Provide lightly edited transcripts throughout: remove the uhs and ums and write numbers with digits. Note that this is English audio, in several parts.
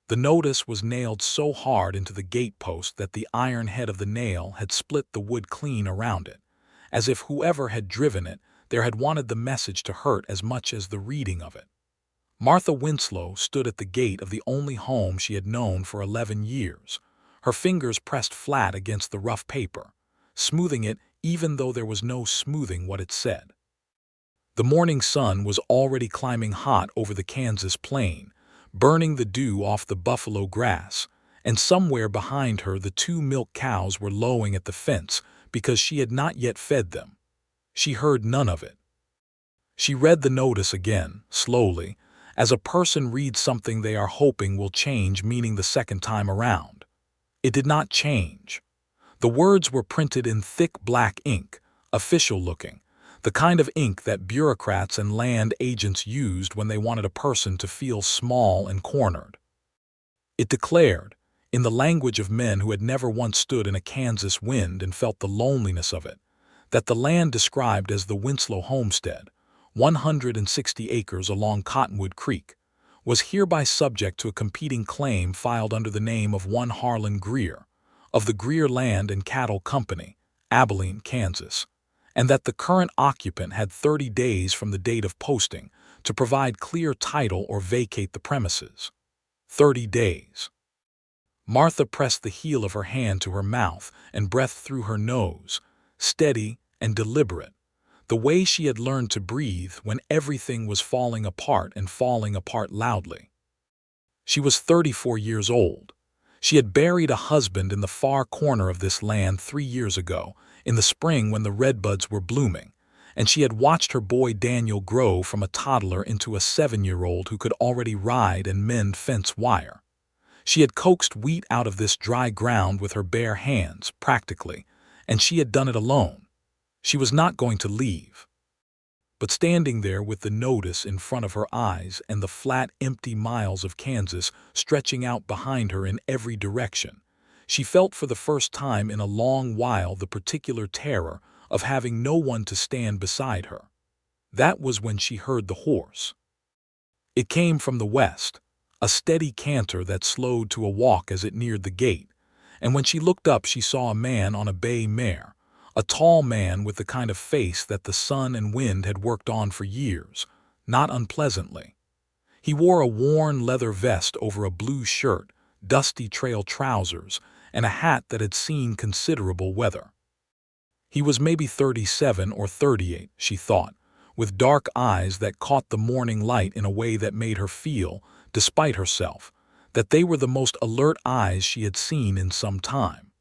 The notice was nailed so hard into the gatepost that the iron head of the nail had split the wood clean around it, as if whoever had driven it there had wanted the message to hurt as much as the reading of it. Martha Winslow stood at the gate of the only home she had known for 11 years, her fingers pressed flat against the rough paper, smoothing it even though there was no smoothing what it said. The morning sun was already climbing hot over the Kansas plain, burning the dew off the buffalo grass, and somewhere behind her the 2 milk cows were lowing at the fence because she had not yet fed them. She heard none of it. She read the notice again, slowly, as a person reads something they are hoping will change meaning the second time around. It did not change. The words were printed in thick black ink, official-looking, the kind of ink that bureaucrats and land agents used when they wanted a person to feel small and cornered. It declared, in the language of men who had never once stood in a Kansas wind and felt the loneliness of it, that the land described as the Winslow homestead, 160 acres along Cottonwood Creek, was hereby subject to a competing claim filed under the name of one Harlan Greer, of the Greer Land and Cattle Company, Abilene, Kansas, and that the current occupant had 30 days from the date of posting to provide clear title or vacate the premises. 30 days. Martha pressed the heel of her hand to her mouth and breath through her nose, steady and deliberate, the way she had learned to breathe when everything was falling apart and falling apart loudly. She was 34 years old. She had buried a husband in the far corner of this land 3 years ago, in the spring when the redbuds were blooming, and she had watched her boy Daniel grow from a toddler into a 7-year-old who could already ride and mend fence wire. She had coaxed wheat out of this dry ground with her bare hands, practically, and she had done it alone. She was not going to leave. But standing there with the notice in front of her eyes and the flat, empty miles of Kansas stretching out behind her in every direction, she felt for the first time in a long while the particular terror of having no one to stand beside her. That was when she heard the horse. It came from the west, a steady canter that slowed to a walk as it neared the gate, and when she looked up she saw a man on a bay mare, a tall man with the kind of face that the sun and wind had worked on for years, not unpleasantly. He wore a worn leather vest over a blue shirt, dusty trail trousers, and a hat that had seen considerable weather. He was maybe 37 or 38, she thought, with dark eyes that caught the morning light in a way that made her feel, despite herself, that they were the most alert eyes she had seen in some time.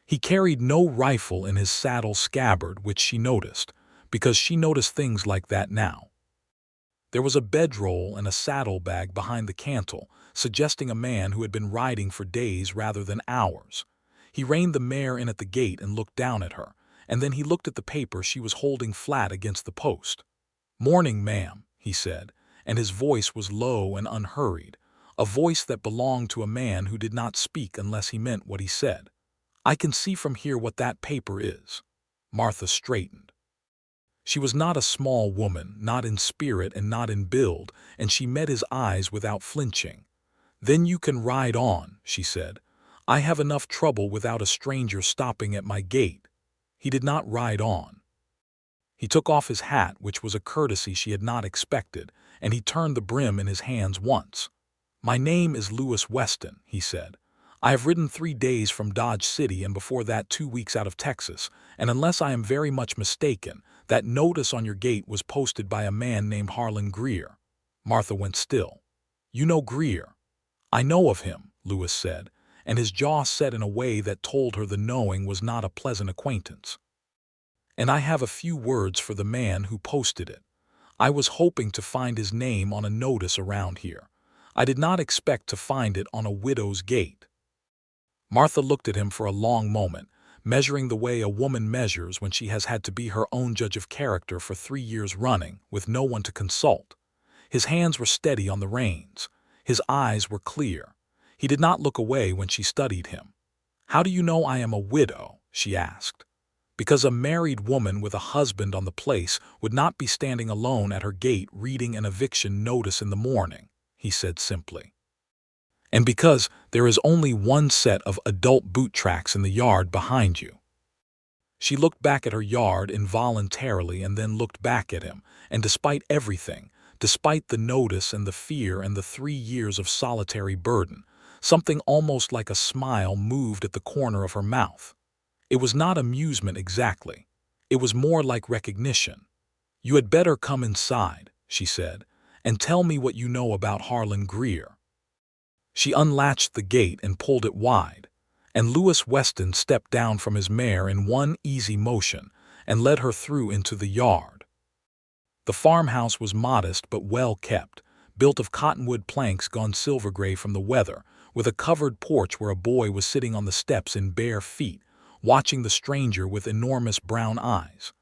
He carried no rifle in his saddle scabbard, which she noticed, because she noticed things like that now. There was a bedroll and a saddlebag behind the cantle, suggesting a man who had been riding for days rather than hours. He reined the mare in at the gate and looked down at her, and then he looked at the paper she was holding flat against the post. "Morning, ma'am," he said, and his voice was low and unhurried, a voice that belonged to a man who did not speak unless he meant what he said. "I can see from here what that paper is." Martha straightened. She was not a small woman, not in spirit and not in build, and she met his eyes without flinching. "Then you can ride on," she said. "I have enough trouble without a stranger stopping at my gate." He did not ride on. He took off his hat, which was a courtesy she had not expected, and he turned the brim in his hands once. "My name is Lewis Weston," he said. "I have ridden 3 days from Dodge City and before that 2 weeks out of Texas, and unless I am very much mistaken, that notice on your gate was posted by a man named Harlan Greer." Martha went still. "You know Greer?" "I know of him," Lewis said, and his jaw set in a way that told her the knowing was not a pleasant acquaintance. "And I have a few words for the man who posted it. I was hoping to find his name on a notice around here. I did not expect to find it on a widow's gate." Martha looked at him for a long moment, measuring the way a woman measures when she has had to be her own judge of character for 3 years running, with no one to consult. His hands were steady on the reins. His eyes were clear. He did not look away when she studied him. "How do you know I am a widow?" she asked. "Because a married woman with a husband on the place would not be standing alone at her gate reading an eviction notice in the morning," he said simply. And because there is only one set of adult boot tracks in the yard behind you." She looked back at her yard involuntarily and then looked back at him, and despite everything, despite the notice and the fear and the 3 years of solitary burden, something almost like a smile moved at the corner of her mouth. It was not amusement exactly. It was more like recognition. "You had better come inside," she said, "and tell me what you know about Harlan Greer." She unlatched the gate and pulled it wide, and Lewis Weston stepped down from his mare in one easy motion and led her through into the yard. The farmhouse was modest but well kept, built of cottonwood planks gone silver-gray from the weather, with a covered porch where a boy was sitting on the steps in bare feet, watching the stranger with enormous brown eyes.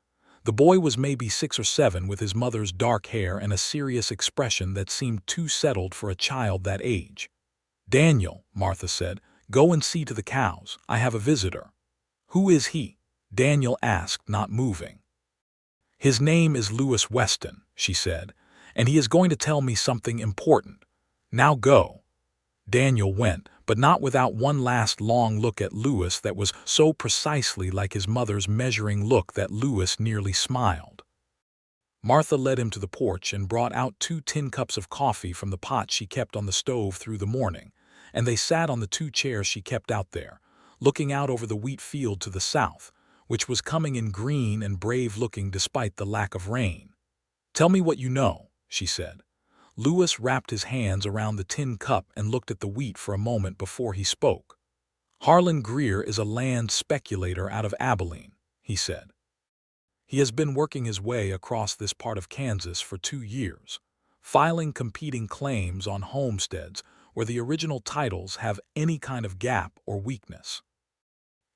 The boy was maybe 6 or 7, with his mother's dark hair and a serious expression that seemed too settled for a child that age. "Daniel," Martha said, "go and see to the cows. I have a visitor." "Who is he?" Daniel asked, not moving. "His name is Lewis Weston," she said, "and he is going to tell me something important. Now go." Daniel went, but not without one last long look at Lewis that was so precisely like his mother's measuring look that Lewis nearly smiled. Martha led him to the porch and brought out 2 tin cups of coffee from the pot she kept on the stove through the morning, and they sat on the 2 chairs she kept out there, looking out over the wheat field to the south, which was coming in green and brave-looking despite the lack of rain. "Tell me what you know," she said. Lewis wrapped his hands around the tin cup and looked at the wheat for a moment before he spoke. "Harlan Greer is a land speculator out of Abilene," he said. "He has been working his way across this part of Kansas for 2 years, filing competing claims on homesteads where the original titles have any kind of gap or weakness.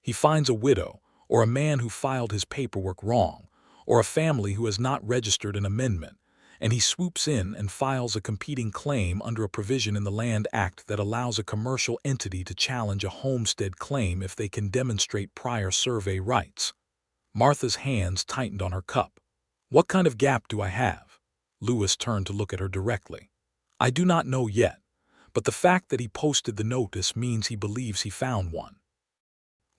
He finds a widow, or a man who filed his paperwork wrong, or a family who has not registered an amendment, and he swoops in and files a competing claim under a provision in the Land Act that allows a commercial entity to challenge a homestead claim if they can demonstrate prior survey rights." Martha's hands tightened on her cup. "What kind of gap do I have?" Lewis turned to look at her directly. "I do not know yet, but the fact that he posted the notice means he believes he found one.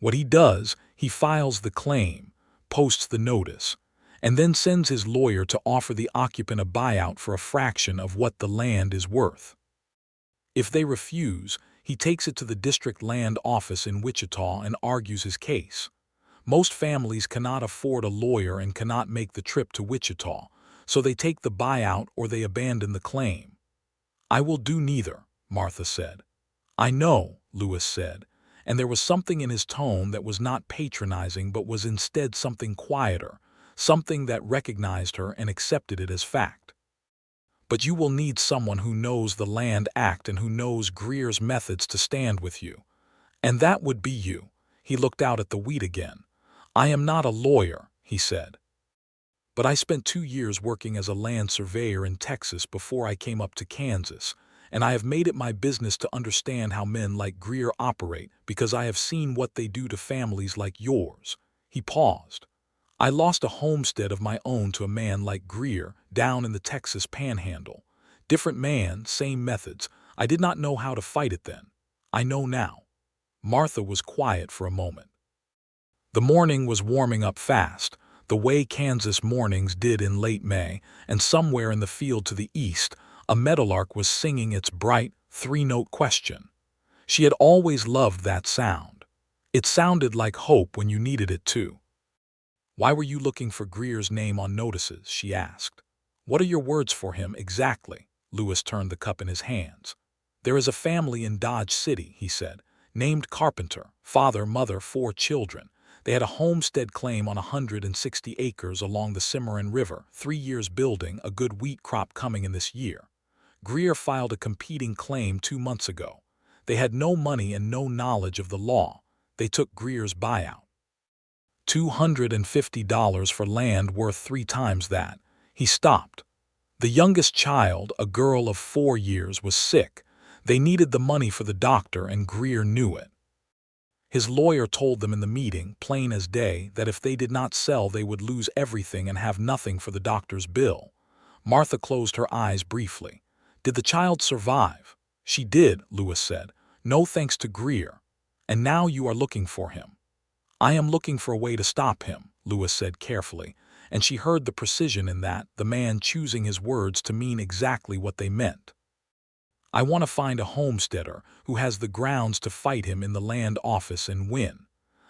What he does, he files the claim, posts the notice, and then sends his lawyer to offer the occupant a buyout for a fraction of what the land is worth. If they refuse, he takes it to the district land office in Wichita and argues his case. Most families cannot afford a lawyer and cannot make the trip to Wichita, so they take the buyout or they abandon the claim." "I will do neither," Martha said. "I know," Lewis said, and there was something in his tone that was not patronizing but was instead something quieter, something that recognized her and accepted it as fact. "But you will need someone who knows the Land Act and who knows Greer's methods to stand with you. And that would be you." He looked out at the wheat again. "I am not a lawyer," he said. "But I spent 2 years working as a land surveyor in Texas before I came up to Kansas, and I have made it my business to understand how men like Greer operate because I have seen what they do to families like yours." He paused. "I lost a homestead of my own to a man like Greer down in the Texas Panhandle. Different man, same methods. I did not know how to fight it then. I know now." Martha was quiet for a moment. The morning was warming up fast, the way Kansas mornings did in late May, and somewhere in the field to the east, a meadowlark was singing its bright, 3-note question. She had always loved that sound. It sounded like hope when you needed it too. "Why were you looking for Greer's name on notices?" she asked. "What are your words for him exactly?" Lewis turned the cup in his hands. "There is a family in Dodge City," he said, "named Carpenter, father, mother, 4 children. They had a homestead claim on 160 acres along the Cimarron River, 3 years building, a good wheat crop coming in this year. Greer filed a competing claim 2 months ago. They had no money and no knowledge of the law. They took Greer's buyout. $250 for land worth 3 times that." He stopped. "The youngest child, a girl of 4 years, was sick. They needed the money for the doctor and Greer knew it. His lawyer told them in the meeting, plain as day, that if they did not sell they would lose everything and have nothing for the doctor's bill." Martha closed her eyes briefly. "Did the child survive?" She did, Lewis said. No thanks to Greer. And now you are looking for him. I am looking for a way to stop him, Lewis said carefully, and she heard the precision in that, the man choosing his words to mean exactly what they meant. I want to find a homesteader who has the grounds to fight him in the land office and win.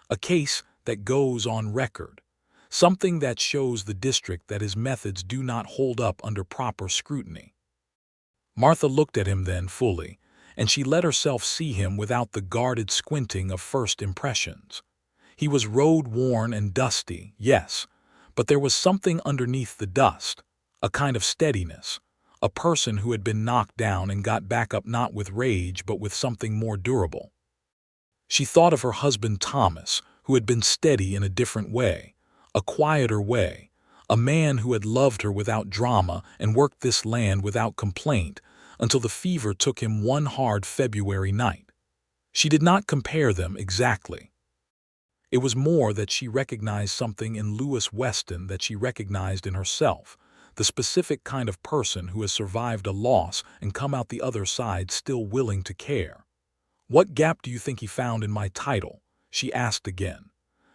A case that goes on record. Something that shows the district that his methods do not hold up under proper scrutiny. Martha looked at him then fully, and she let herself see him without the guarded squinting of first impressions. He was road-worn and dusty, yes, but there was something underneath the dust, a kind of steadiness, a person who had been knocked down and got back up not with rage but with something more durable. She thought of her husband Thomas, who had been steady in a different way, a quieter way, a man who had loved her without drama and worked this land without complaint until the fever took him one hard February night. She did not compare them exactly. It was more that she recognized something in Lewis Weston that she recognized in herself, the specific kind of person who has survived a loss and come out the other side still willing to care. "What gap do you think he found in my title?" she asked again.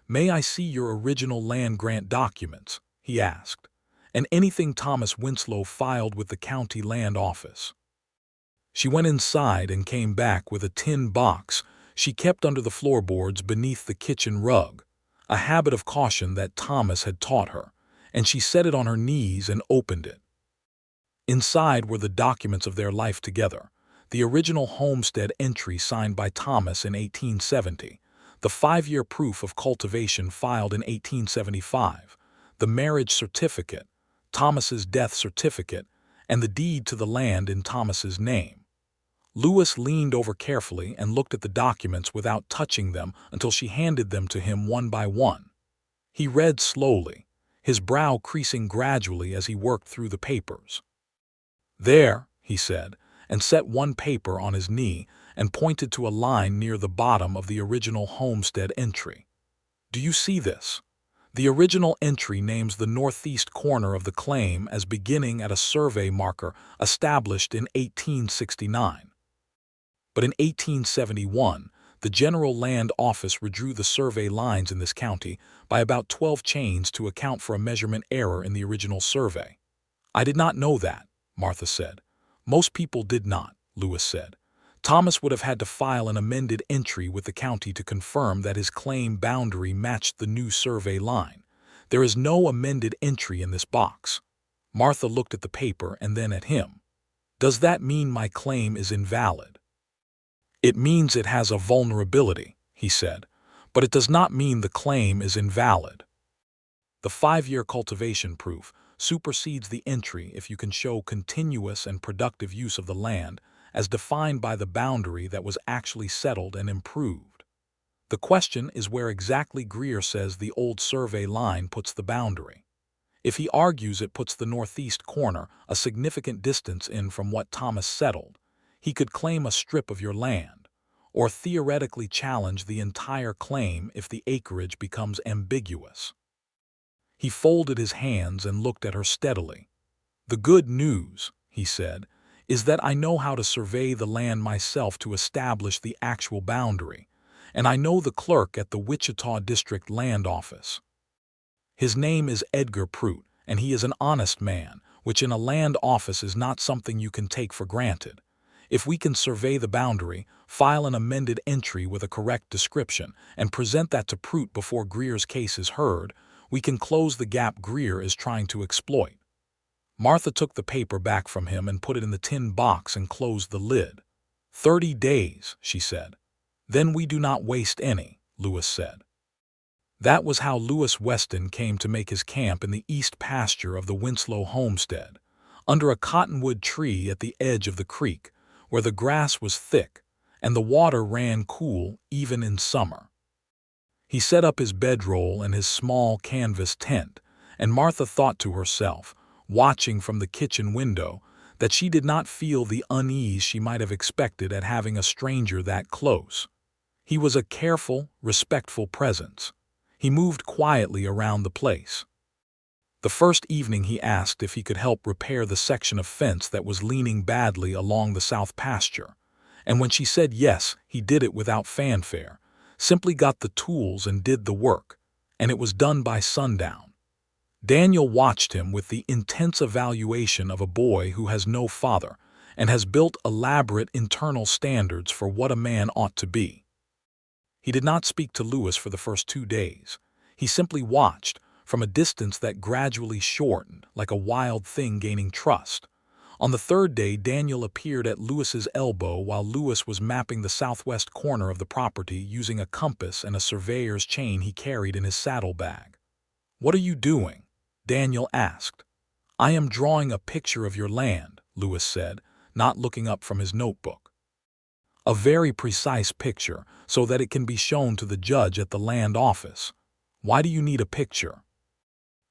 "May I see your original land grant documents?" he asked, "and anything Thomas Winslow filed with the county land office." She went inside and came back with a tin box she kept under the floorboards beneath the kitchen rug, a habit of caution that Thomas had taught her, and she set it on her knees and opened it. Inside were the documents of their life together, the original homestead entry signed by Thomas in 1870, the 5-year proof of cultivation filed in 1875, the marriage certificate, Thomas's death certificate, and the deed to the land in Thomas's name. Lewis leaned over carefully and looked at the documents without touching them until she handed them to him one by one. He read slowly, his brow creasing gradually as he worked through the papers. "There," he said, and set one paper on his knee and pointed to a line near the bottom of the original homestead entry. "Do you see this? The original entry names the northeast corner of the claim as beginning at a survey marker established in 1869. But in 1871, the General Land Office redrew the survey lines in this county by about 12 chains to account for a measurement error in the original survey." "I did not know that," Martha said. "Most people did not," Lewis said. "Thomas would have had to file an amended entry with the county to confirm that his claim boundary matched the new survey line. There is no amended entry in this box." Martha looked at the paper and then at him. "Does that mean my claim is invalid?" "It means it has a vulnerability," he said, "but it does not mean the claim is invalid. The 5-year cultivation proof supersedes the entry if you can show continuous and productive use of the land as defined by the boundary that was actually settled and improved. The question is where exactly Greer says the old survey line puts the boundary. If he argues it puts the northeast corner a significant distance in from what Thomas settled, he could claim a strip of your land, or theoretically challenge the entire claim if the acreage becomes ambiguous. He folded his hands and looked at her steadily. "The good news," he said, "is that I know how to survey the land myself to establish the actual boundary, and I know the clerk at the Wichita District Land Office. His name is Edgar Prout, and he is an honest man, which in a land office is not something you can take for granted. If we can survey the boundary, file an amended entry with a correct description, and present that to Prout before Greer's case is heard, we can close the gap Greer is trying to exploit." Martha took the paper back from him and put it in the tin box and closed the lid. 30 days, she said. "Then we do not waste any," Lewis said. That was how Lewis Weston came to make his camp in the east pasture of the Winslow homestead, under a cottonwood tree at the edge of the creek, where the grass was thick and the water ran cool even in summer. He set up his bedroll and his small canvas tent, and Martha thought to herself, watching from the kitchen window, that she did not feel the unease she might have expected at having a stranger that close. He was a careful, respectful presence. He moved quietly around the place. The first evening he asked if he could help repair the section of fence that was leaning badly along the south pasture, And when she said yes, he did it without fanfare, simply got the tools and did the work, and it was done by sundown. Daniel watched him with the intense evaluation of a boy who has no father and has built elaborate internal standards for what a man ought to be. He did not speak to Lewis for the first 2 days. He simply watched, from a distance that gradually shortened, like a wild thing gaining trust. On the 3rd day, Daniel appeared at Lewis's elbow while Lewis was mapping the southwest corner of the property using a compass and a surveyor's chain he carried in his saddlebag. "What are you doing?" Daniel asked. "I am drawing a picture of your land," Lewis said, not looking up from his notebook. "A very precise picture, so that it can be shown to the judge at the land office." "Why do you need a picture?"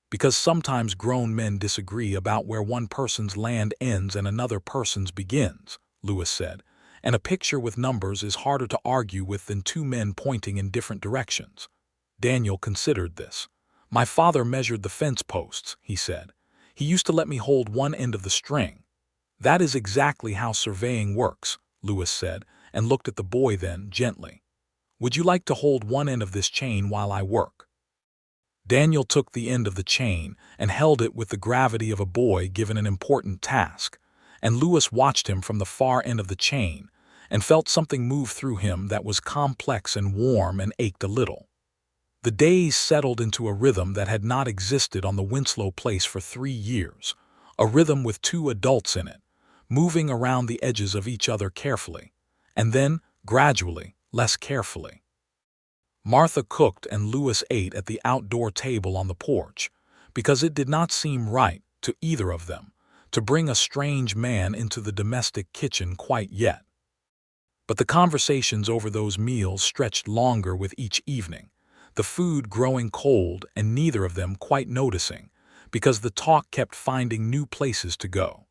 "Because sometimes grown men disagree about where one person's land ends and another person's begins," Lewis said, "and a picture with numbers is harder to argue with than 2 men pointing in different directions." Daniel considered this. "My father measured the fence posts," he said. "He used to let me hold one end of the string." "That is exactly how surveying works," Lewis said, and looked at the boy then, gently. "Would you like to hold one end of this chain while I work?" Daniel took the end of the chain and held it with the gravity of a boy given an important task, and Lewis watched him from the far end of the chain and felt something move through him that was complex and warm and ached a little. The days settled into a rhythm that had not existed on the Winslow place for 3 years, a rhythm with 2 adults in it, moving around the edges of each other carefully, and then, gradually, less carefully. Martha cooked and Lewis ate at the outdoor table on the porch, because it did not seem right, to either of them, to bring a strange man into the domestic kitchen quite yet. But the conversations over those meals stretched longer with each evening, the food growing cold and neither of them quite noticing, because the talk kept finding new places to go.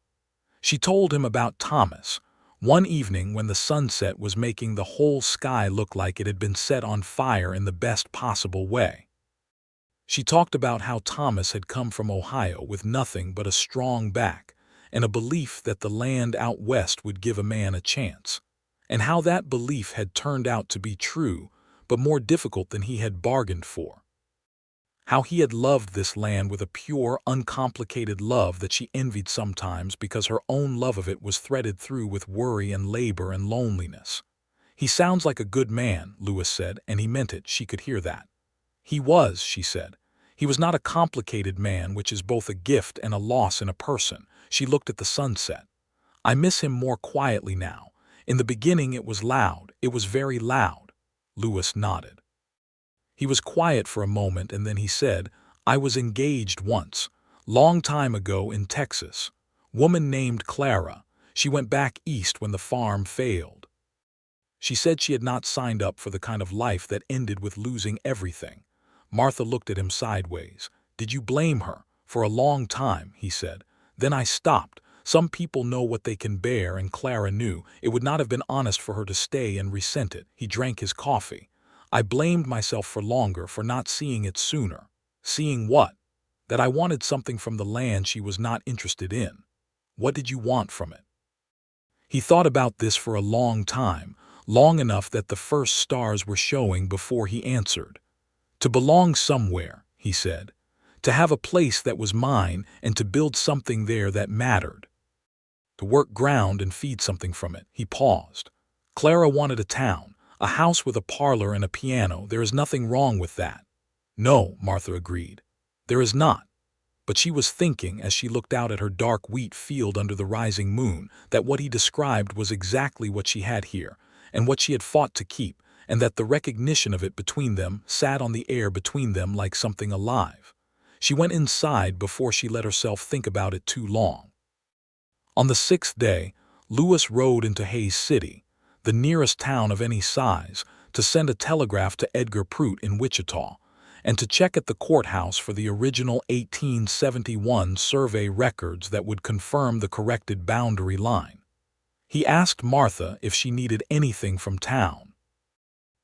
She told him about Thomas, one evening when the sunset was making the whole sky look like it had been set on fire in the best possible way. She talked about how Thomas had come from Ohio with nothing but a strong back and a belief that the land out west would give a man a chance, and how that belief had turned out to be true, but more difficult than he had bargained for. How he had loved this land with a pure, uncomplicated love that she envied sometimes because her own love of it was threaded through with worry and labor and loneliness. "He sounds like a good man," Lewis said, and he meant it. She could hear that. "He was," she said. "He was not a complicated man, which is both a gift and a loss in a person." She looked at the sunset. "I miss him more quietly now. In the beginning it was loud. It was very loud." Lewis nodded. He was quiet for a moment and then he said, "I was engaged once, long time ago in Texas. Woman named Clara. She went back east when the farm failed. She said she had not signed up for the kind of life that ended with losing everything." Martha looked at him sideways. "Did you blame her?" "For a long time," he said. "Then I stopped. Some people know what they can bear, and Clara knew. It would not have been honest for her to stay and resent it." He drank his coffee. "I blamed myself for longer, for not seeing it sooner." "Seeing what?" "That I wanted something from the land she was not interested in." "What did you want from it?" He thought about this for a long time, long enough that the first stars were showing before he answered. "To belong somewhere," he said. "To have a place that was mine and to build something there that mattered. To work ground and feed something from it." He paused. "Clara wanted a town. A house with a parlor and a piano. There is nothing wrong with that." "No," Martha agreed. "There is not." But she was thinking, as she looked out at her dark wheat field under the rising moon, that what he described was exactly what she had here, and what she had fought to keep, and that the recognition of it between them sat on the air between them like something alive. She went inside before she let herself think about it too long. On the 6th day, Lewis rode into Hays City, the nearest town of any size, to send a telegraph to Edgar Prout in Wichita, and to check at the courthouse for the original 1871 survey records that would confirm the corrected boundary line. He asked Martha if she needed anything from town.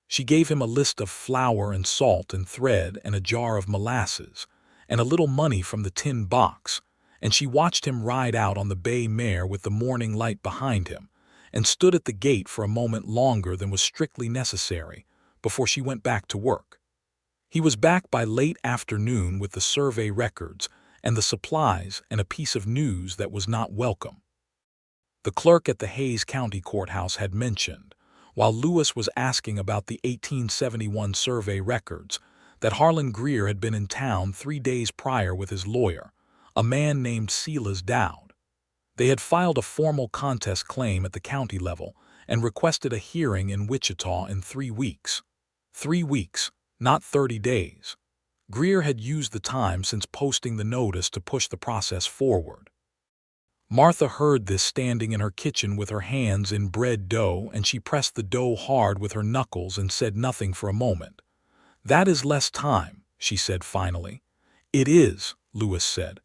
She gave him a list of flour and salt and thread and a jar of molasses, and a little money from the tin box, and she watched him ride out on the bay mare with the morning light behind him, and stood at the gate for a moment longer than was strictly necessary before she went back to work. He was back by late afternoon with the survey records and the supplies and a piece of news that was not welcome. The clerk at the Hayes County Courthouse had mentioned, while Lewis was asking about the 1871 survey records, that Harlan Greer had been in town 3 days prior with his lawyer, a man named Silas Dowd. They had filed a formal contest claim at the county level and requested a hearing in Wichita in 3 weeks. 3 weeks, not 30 days. Greer had used the time since posting the notice to push the process forward. Martha heard this standing in her kitchen with her hands in bread dough, and she pressed the dough hard with her knuckles and said nothing for a moment. "That is less time," she said finally. "It is," Lewis said,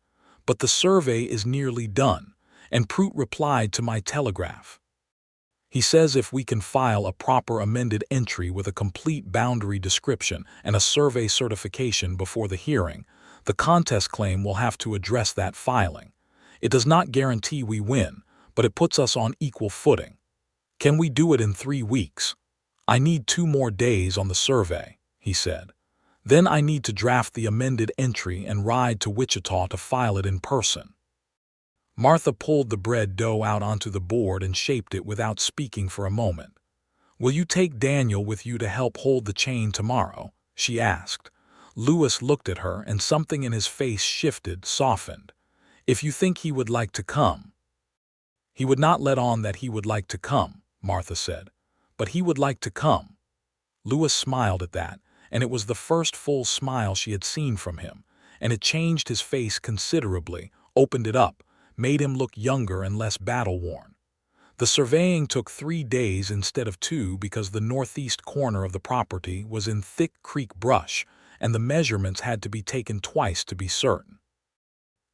"but the survey is nearly done," and Prout replied to my telegraph. He says if we can file a proper amended entry with a complete boundary description and a survey certification before the hearing, the contest claim will have to address that filing. It does not guarantee we win, but it puts us on equal footing. Can we do it in 3 weeks? I need 2 more days on the survey, he said. Then I need to draft the amended entry and ride to Wichita to file it in person. Martha pulled the bread dough out onto the board and shaped it without speaking for a moment. "Will you take Daniel with you to help hold the chain tomorrow?" she asked. Lewis looked at her, and something in his face shifted, softened. "If you think he would like to come." "He would not let on that he would like to come," Martha said. "But he would like to come." Lewis smiled at that, and it was the first full smile she had seen from him, and it changed his face considerably, opened it up, made him look younger and less battle-worn. The surveying took 3 days instead of 2 because the northeast corner of the property was in thick creek brush, and the measurements had to be taken twice to be certain.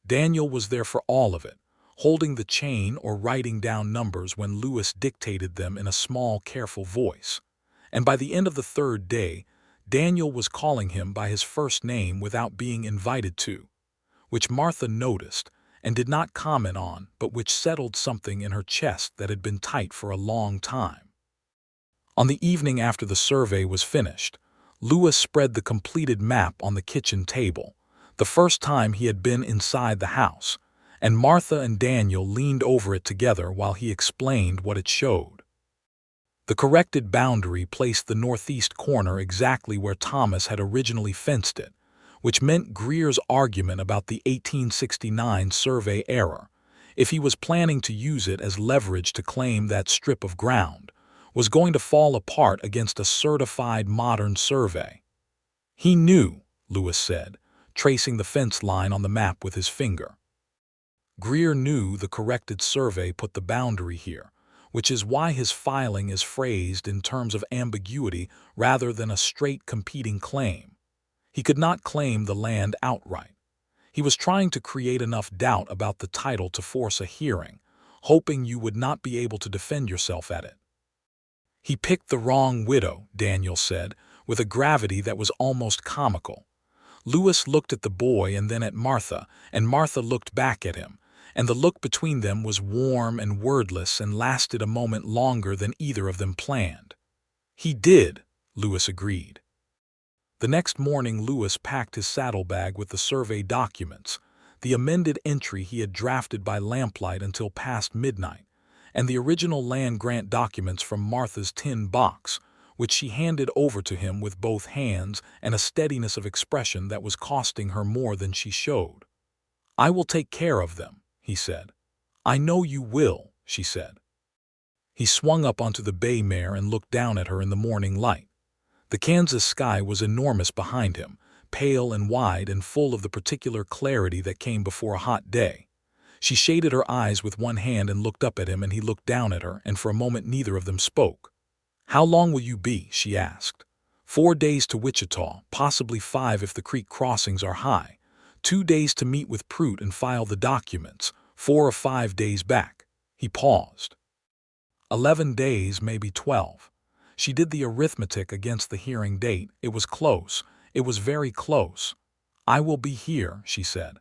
Daniel was there for all of it, holding the chain or writing down numbers when Lewis dictated them in a small, careful voice. And by the end of the 3rd day, Daniel was calling him by his first name without being invited to, which Martha noticed and did not comment on, but which settled something in her chest that had been tight for a long time. On the evening after the survey was finished, Lewis spread the completed map on the kitchen table, the first time he had been inside the house, and Martha and Daniel leaned over it together while he explained what it showed. The corrected boundary placed the northeast corner exactly where Thomas had originally fenced it, which meant Greer's argument about the 1869 survey error, if he was planning to use it as leverage to claim that strip of ground, was going to fall apart against a certified modern survey. "He knew," Lewis said, tracing the fence line on the map with his finger. "Greer knew the corrected survey put the boundary here, which is why his filing is phrased in terms of ambiguity rather than a straight competing claim. He could not claim the land outright. He was trying to create enough doubt about the title to force a hearing, hoping you would not be able to defend yourself at it." "He picked the wrong widow," Daniel said, with a gravity that was almost comical. Lewis looked at the boy and then at Martha, and Martha looked back at him, and the look between them was warm and wordless and lasted a moment longer than either of them planned. "He did," Lewis agreed. The next morning Lewis packed his saddlebag with the survey documents, the amended entry he had drafted by lamplight until past midnight, and the original land grant documents from Martha's tin box, which she handed over to him with both hands and a steadiness of expression that was costing her more than she showed. "I will take care of them," he said. "I know you will," she said. He swung up onto the bay mare and looked down at her in the morning light. The Kansas sky was enormous behind him, pale and wide and full of the particular clarity that came before a hot day. She shaded her eyes with one hand and looked up at him, and he looked down at her, and for a moment neither of them spoke. "How long will you be?" she asked. 4 days to Wichita, possibly 5 if the creek crossings are high. 2 days to meet with Prout and file the documents, 4 or 5 days back." He paused. 11 days, maybe 12. She did the arithmetic against the hearing date. It was close. It was very close. "I will be here," she said.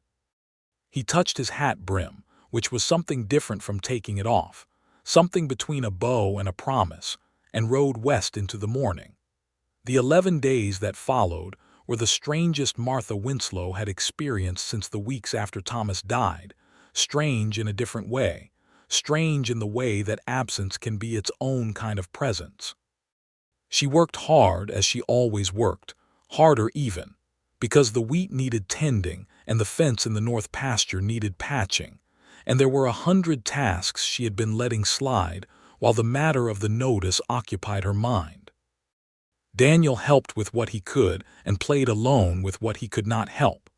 He touched his hat brim, which was something different from taking it off, something between a bow and a promise, and rode west into the morning. The 11 days that followed were the strangest Martha Winslow had experienced since the weeks after Thomas died, strange in a different way, strange in the way that absence can be its own kind of presence. She worked hard as she always worked, harder even, because the wheat needed tending and the fence in the north pasture needed patching, and there were 100 tasks she had been letting slide while the matter of the notice occupied her mind. Daniel helped with what he could and played alone with what he could not help,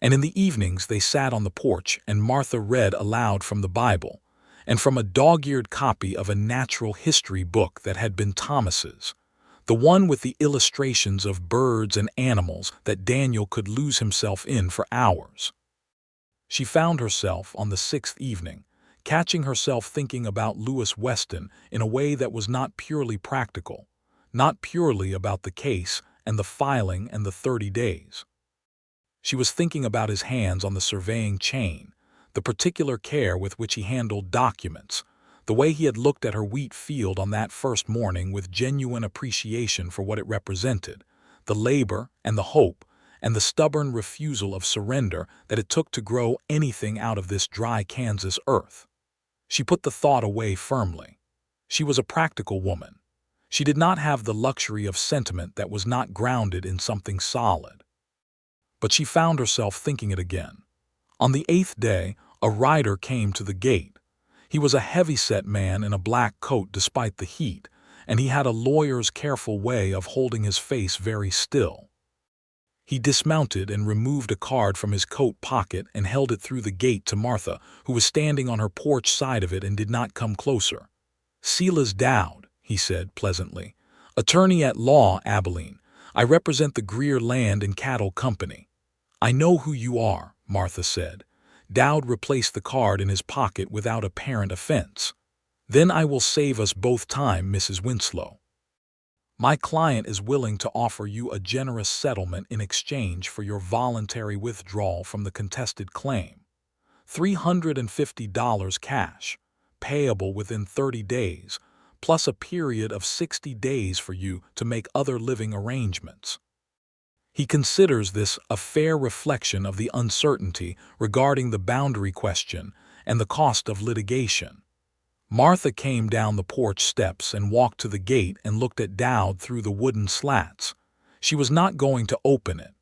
and in the evenings they sat on the porch and Martha read aloud from the Bible, and from a dog-eared copy of a natural history book that had been Thomas's, the one with the illustrations of birds and animals that Daniel could lose himself in for hours. She found herself, on the 6th evening, catching herself thinking about Lewis Weston in a way that was not purely practical, not purely about the case and the filing and the 30 days. She was thinking about his hands on the surveying chain, the particular care with which he handled documents, the way he had looked at her wheat field on that first morning with genuine appreciation for what it represented, the labor and the hope and the stubborn refusal of surrender that it took to grow anything out of this dry Kansas earth. She put the thought away firmly. She was a practical woman. She did not have the luxury of sentiment that was not grounded in something solid. But she found herself thinking it again. On the 8th day, a rider came to the gate. He was a heavy-set man in a black coat despite the heat, and he had a lawyer's careful way of holding his face very still. He dismounted and removed a card from his coat pocket and held it through the gate to Martha, who was standing on her porch side of it and did not come closer. "Silas Dowd," he said pleasantly. "Attorney at law, Abilene. I represent the Greer Land and Cattle Company." "I know who you are," Martha said. Dowd replaced the card in his pocket without apparent offense. "Then I will save us both time, Mrs. Winslow. My client is willing to offer you a generous settlement in exchange for your voluntary withdrawal from the contested claim. $350 cash, payable within 30 days, plus a period of 60 days for you to make other living arrangements." He considers this a fair reflection of the uncertainty regarding the boundary question and the cost of litigation. Martha came down the porch steps and walked to the gate and looked at Dowd through the wooden slats. She was not going to open it.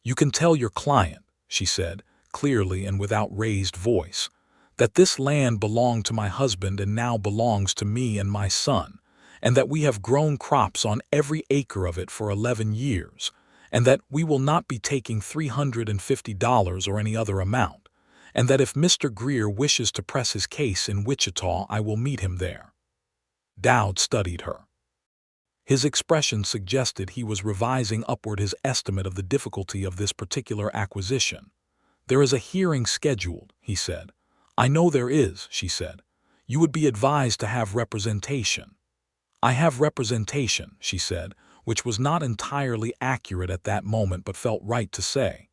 "You can tell your client," she said, clearly and without raised voice, "that this land belonged to my husband and now belongs to me and my son, and that we have grown crops on every acre of it for 11 years, and that we will not be taking $350 or any other amount, and that if Mr. Greer wishes to press his case in Wichita, I will meet him there." Dowd studied her. His expression suggested he was revising upward his estimate of the difficulty of this particular acquisition. "There is a hearing scheduled," he said. "I know there is," she said. "You would be advised to have representation." "I have representation," she said, which was not entirely accurate at that moment but felt right to say.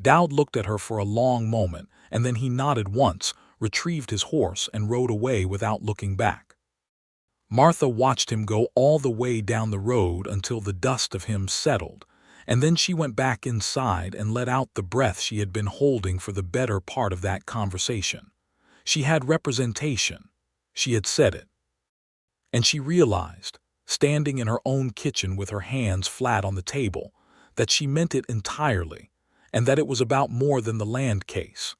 Dowd looked at her for a long moment, and then he nodded once, retrieved his horse, and rode away without looking back. Martha watched him go all the way down the road until the dust of him settled, and then she went back inside and let out the breath she had been holding for the better part of that conversation. She had representation. She had said it. And she realized, standing in her own kitchen with her hands flat on the table, that she meant it entirely, and that it was about more than the land case.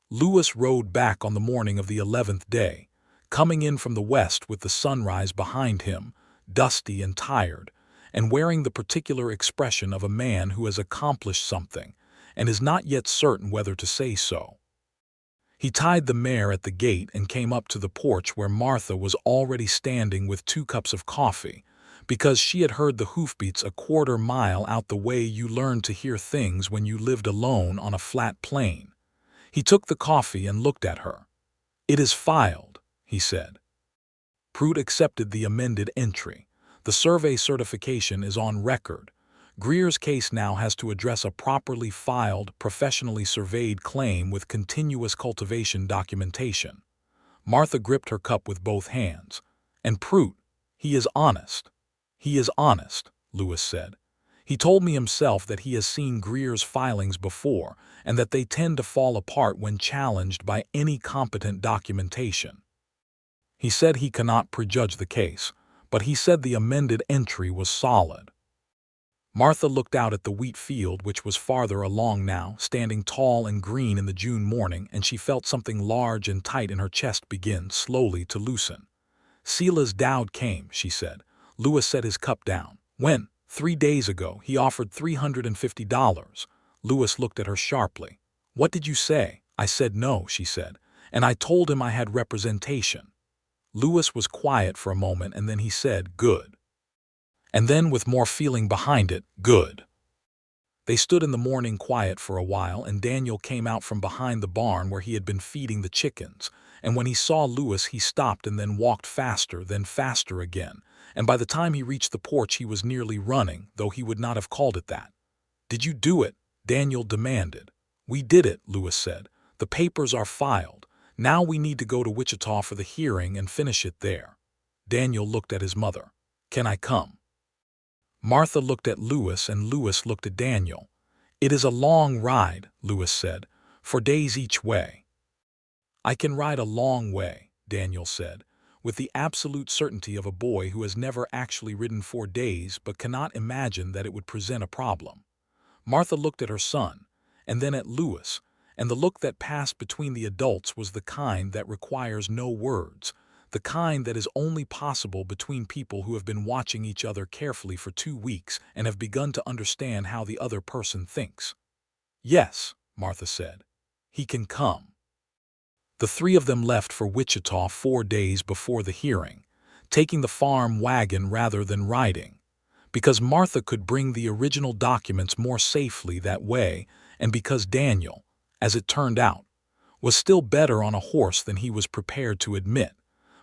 Lewis rode back on the morning of the 11th day, coming in from the west with the sunrise behind him, dusty and tired, and wearing the particular expression of a man who has accomplished something and is not yet certain whether to say so. He tied the mare at the gate and came up to the porch where Martha was already standing with 2 cups of coffee, because she had heard the hoofbeats a quarter mile out the way you learned to hear things when you lived alone on a flat plain. He took the coffee and looked at her. "It is filed," he said. Pruitt accepted the amended entry. "The survey certification is on record. Greer's case now has to address a properly filed, professionally surveyed claim with continuous cultivation documentation." Martha gripped her cup with both hands. "And Prout, he is honest." "He is honest," Lewis said. "He told me himself that he has seen Greer's filings before and that they tend to fall apart when challenged by any competent documentation. He said he cannot prejudge the case, but he said the amended entry was solid." Martha looked out at the wheat field, which was farther along now, standing tall and green in the June morning, and she felt something large and tight in her chest begin slowly to loosen. "Silas Dowd came," she said. Lewis set his cup down. "When? 3 days ago. He offered $350. Lewis looked at her sharply. "What did you say?" "I said no," she said, "and I told him I had representation." Lewis was quiet for a moment, and then he said, "Good." And then, with more feeling behind it, "Good." They stood in the morning quiet for a while, and Daniel came out from behind the barn where he had been feeding the chickens, and when he saw Lewis he stopped and then walked faster, then faster again, and by the time he reached the porch he was nearly running, though he would not have called it that. "Did you do it?" Daniel demanded. "We did it," Lewis said. "The papers are filed. Now we need to go to Wichita for the hearing and finish it there." Daniel looked at his mother. "Can I come?" Martha looked at Lewis, and Lewis looked at Daniel. "It is a long ride," Lewis said, "for days each way." "I can ride a long way," Daniel said, with the absolute certainty of a boy who has never actually ridden 4 days but cannot imagine that it would present a problem. Martha looked at her son, and then at Lewis, and the look that passed between the adults was the kind that requires no words, the kind that is only possible between people who have been watching each other carefully for 2 weeks and have begun to understand how the other person thinks. "Yes," Martha said, "he can come." The 3 of them left for Wichita 4 days before the hearing, taking the farm wagon rather than riding, because Martha could bring the original documents more safely that way, and because Daniel, as it turned out, was still better on a horse than he was prepared to admit.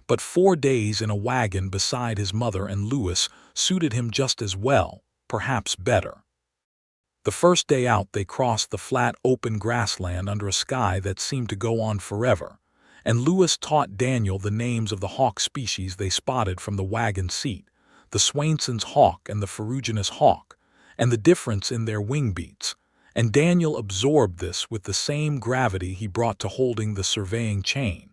But 4 days in a wagon beside his mother and Lewis suited him just as well, perhaps better. The first day out they crossed the flat open grassland under a sky that seemed to go on forever, and Lewis taught Daniel the names of the hawk species they spotted from the wagon seat, the Swainson's hawk and the ferruginous hawk, and the difference in their wing beats, and Daniel absorbed this with the same gravity he brought to holding the surveying chain.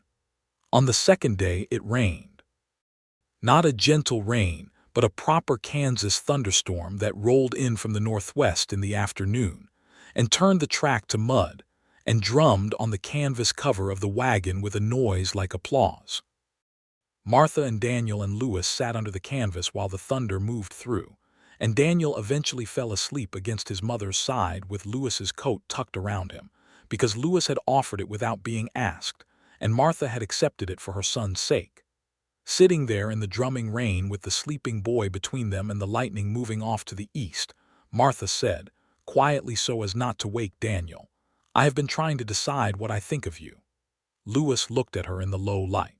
On the second day it rained. Not a gentle rain, but a proper Kansas thunderstorm that rolled in from the northwest in the afternoon, and turned the track to mud, and drummed on the canvas cover of the wagon with a noise like applause. Martha and Daniel and Lewis sat under the canvas while the thunder moved through, and Daniel eventually fell asleep against his mother's side with Lewis's coat tucked around him, because Lewis had offered it without being asked, and Martha had accepted it for her son's sake. Sitting there in the drumming rain with the sleeping boy between them and the lightning moving off to the east, Martha said, quietly so as not to wake Daniel, "I have been trying to decide what I think of you." Lewis looked at her in the low light.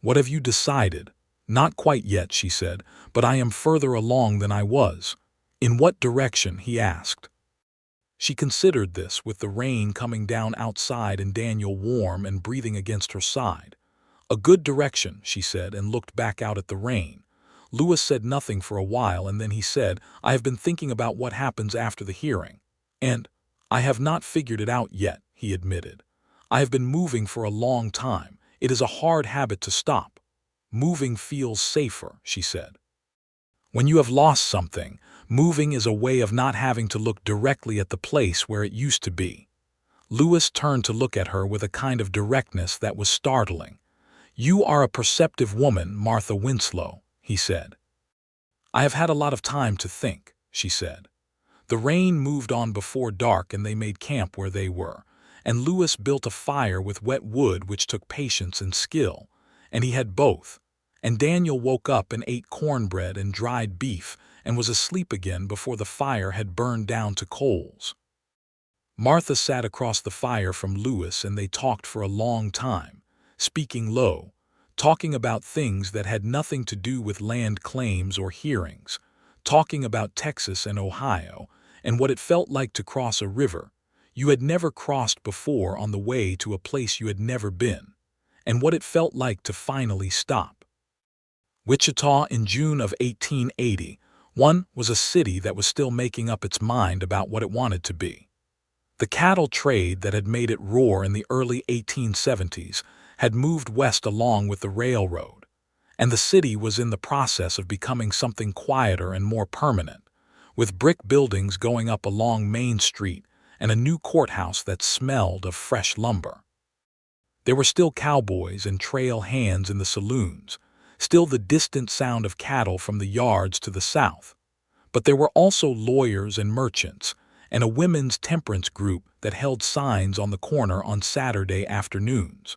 "What have you decided?" "Not quite yet," she said, "but I am further along than I was." "In what direction?" he asked. She considered this, with the rain coming down outside and Daniel warm and breathing against her side. "A good direction," she said, and looked back out at the rain. Lewis said nothing for a while, and then he said, "I have been thinking about what happens after the hearing. And I have not figured it out yet," he admitted. "I have been moving for a long time. It is a hard habit to stop." "Moving feels safer," she said. "When you have lost something, moving is a way of not having to look directly at the place where it used to be." Lewis turned to look at her with a kind of directness that was startling. "You are a perceptive woman, Martha Winslow," he said. "I have had a lot of time to think," she said. The rain moved on before dark, and they made camp where they were, and Lewis built a fire with wet wood which took patience and skill, and he had both, and Daniel woke up and ate cornbread and dried beef and was asleep again before the fire had burned down to coals. Martha sat across the fire from Lewis, and they talked for a long time, speaking low, talking about things that had nothing to do with land claims or hearings, talking about Texas and Ohio, and what it felt like to cross a river you had never crossed before on the way to a place you had never been, and what it felt like to finally stop. Wichita in June of 1880, was a city that was still making up its mind about what it wanted to be. The cattle trade that had made it roar in the early 1870s had moved west along with the railroad, and the city was in the process of becoming something quieter and more permanent, with brick buildings going up along Main Street and a new courthouse that smelled of fresh lumber. There were still cowboys and trail hands in the saloons, still the distant sound of cattle from the yards to the south, but there were also lawyers and merchants, and a women's temperance group that held signs on the corner on Saturday afternoons.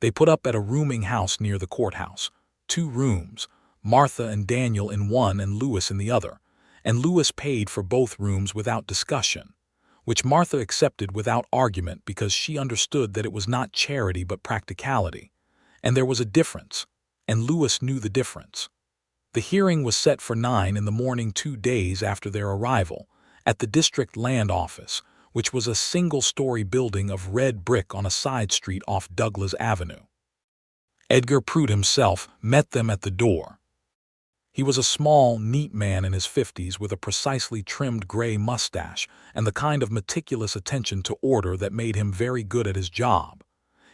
They put up at a rooming house near the courthouse, 2 rooms, Martha and Daniel in one and Lewis in the other, and Lewis paid for both rooms without discussion, which Martha accepted without argument because she understood that it was not charity but practicality, and there was a difference, and Lewis knew the difference. The hearing was set for 9 in the morning 2 days after their arrival, at the district land office, which was a single-story building of red brick on a side street off Douglas Avenue. Edgar Pruitt himself met them at the door. He was a small, neat man in his 50s with a precisely trimmed gray mustache and the kind of meticulous attention to order that made him very good at his job.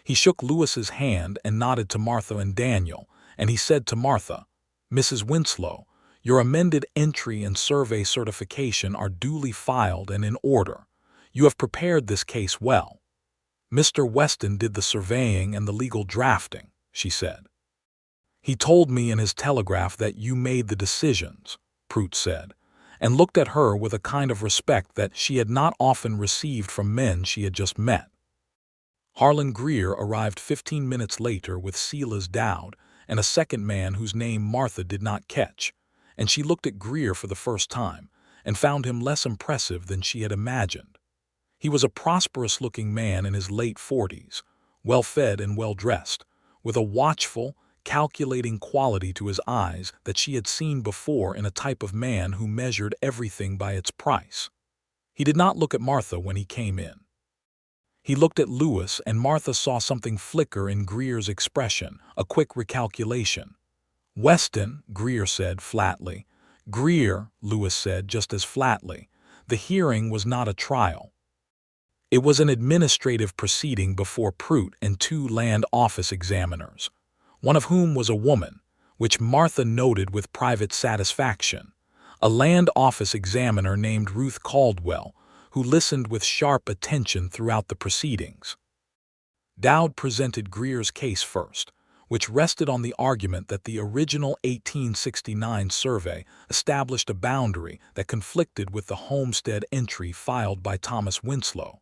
He shook Lewis's hand and nodded to Martha and Daniel, and he said to Martha, "Mrs. Winslow, your amended entry and survey certification are duly filed and in order. You have prepared this case well. Mr. Weston did the surveying and the legal drafting," she said. "He told me in his telegraph that you made the decisions," Pruitt said, and looked at her with a kind of respect that she had not often received from men she had just met. Harlan Greer arrived 15 minutes later with Silas Dowd and a second man whose name Martha did not catch, and she looked at Greer for the first time and found him less impressive than she had imagined. He was a prosperous-looking man in his late 40s, well-fed and well-dressed, with a watchful, calculating quality to his eyes that she had seen before in a type of man who measured everything by its price. He did not look at Martha when he came in. He looked at Lewis, and Martha saw something flicker in Greer's expression, a quick recalculation. "Weston," Greer said flatly. "Greer," Lewis said just as flatly. The hearing was not a trial. It was an administrative proceeding before Pruitt and 2 land office examiners, one of whom was a woman, which Martha noted with private satisfaction, a land office examiner named Ruth Caldwell, who listened with sharp attention throughout the proceedings. Dowd presented Greer's case first, which rested on the argument that the original 1869 survey established a boundary that conflicted with the homestead entry filed by Thomas Winslow,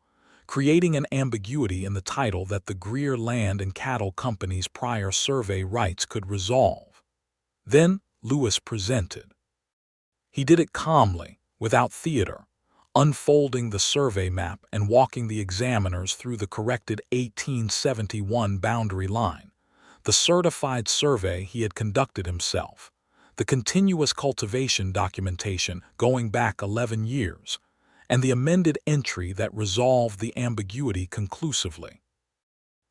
creating an ambiguity in the title that the Greer Land and Cattle Company's prior survey rights could resolve. Then Lewis presented. He did it calmly, without theater, unfolding the survey map and walking the examiners through the corrected 1871 boundary line, the certified survey he had conducted himself, the continuous cultivation documentation going back 11 years, and the amended entry that resolved the ambiguity conclusively.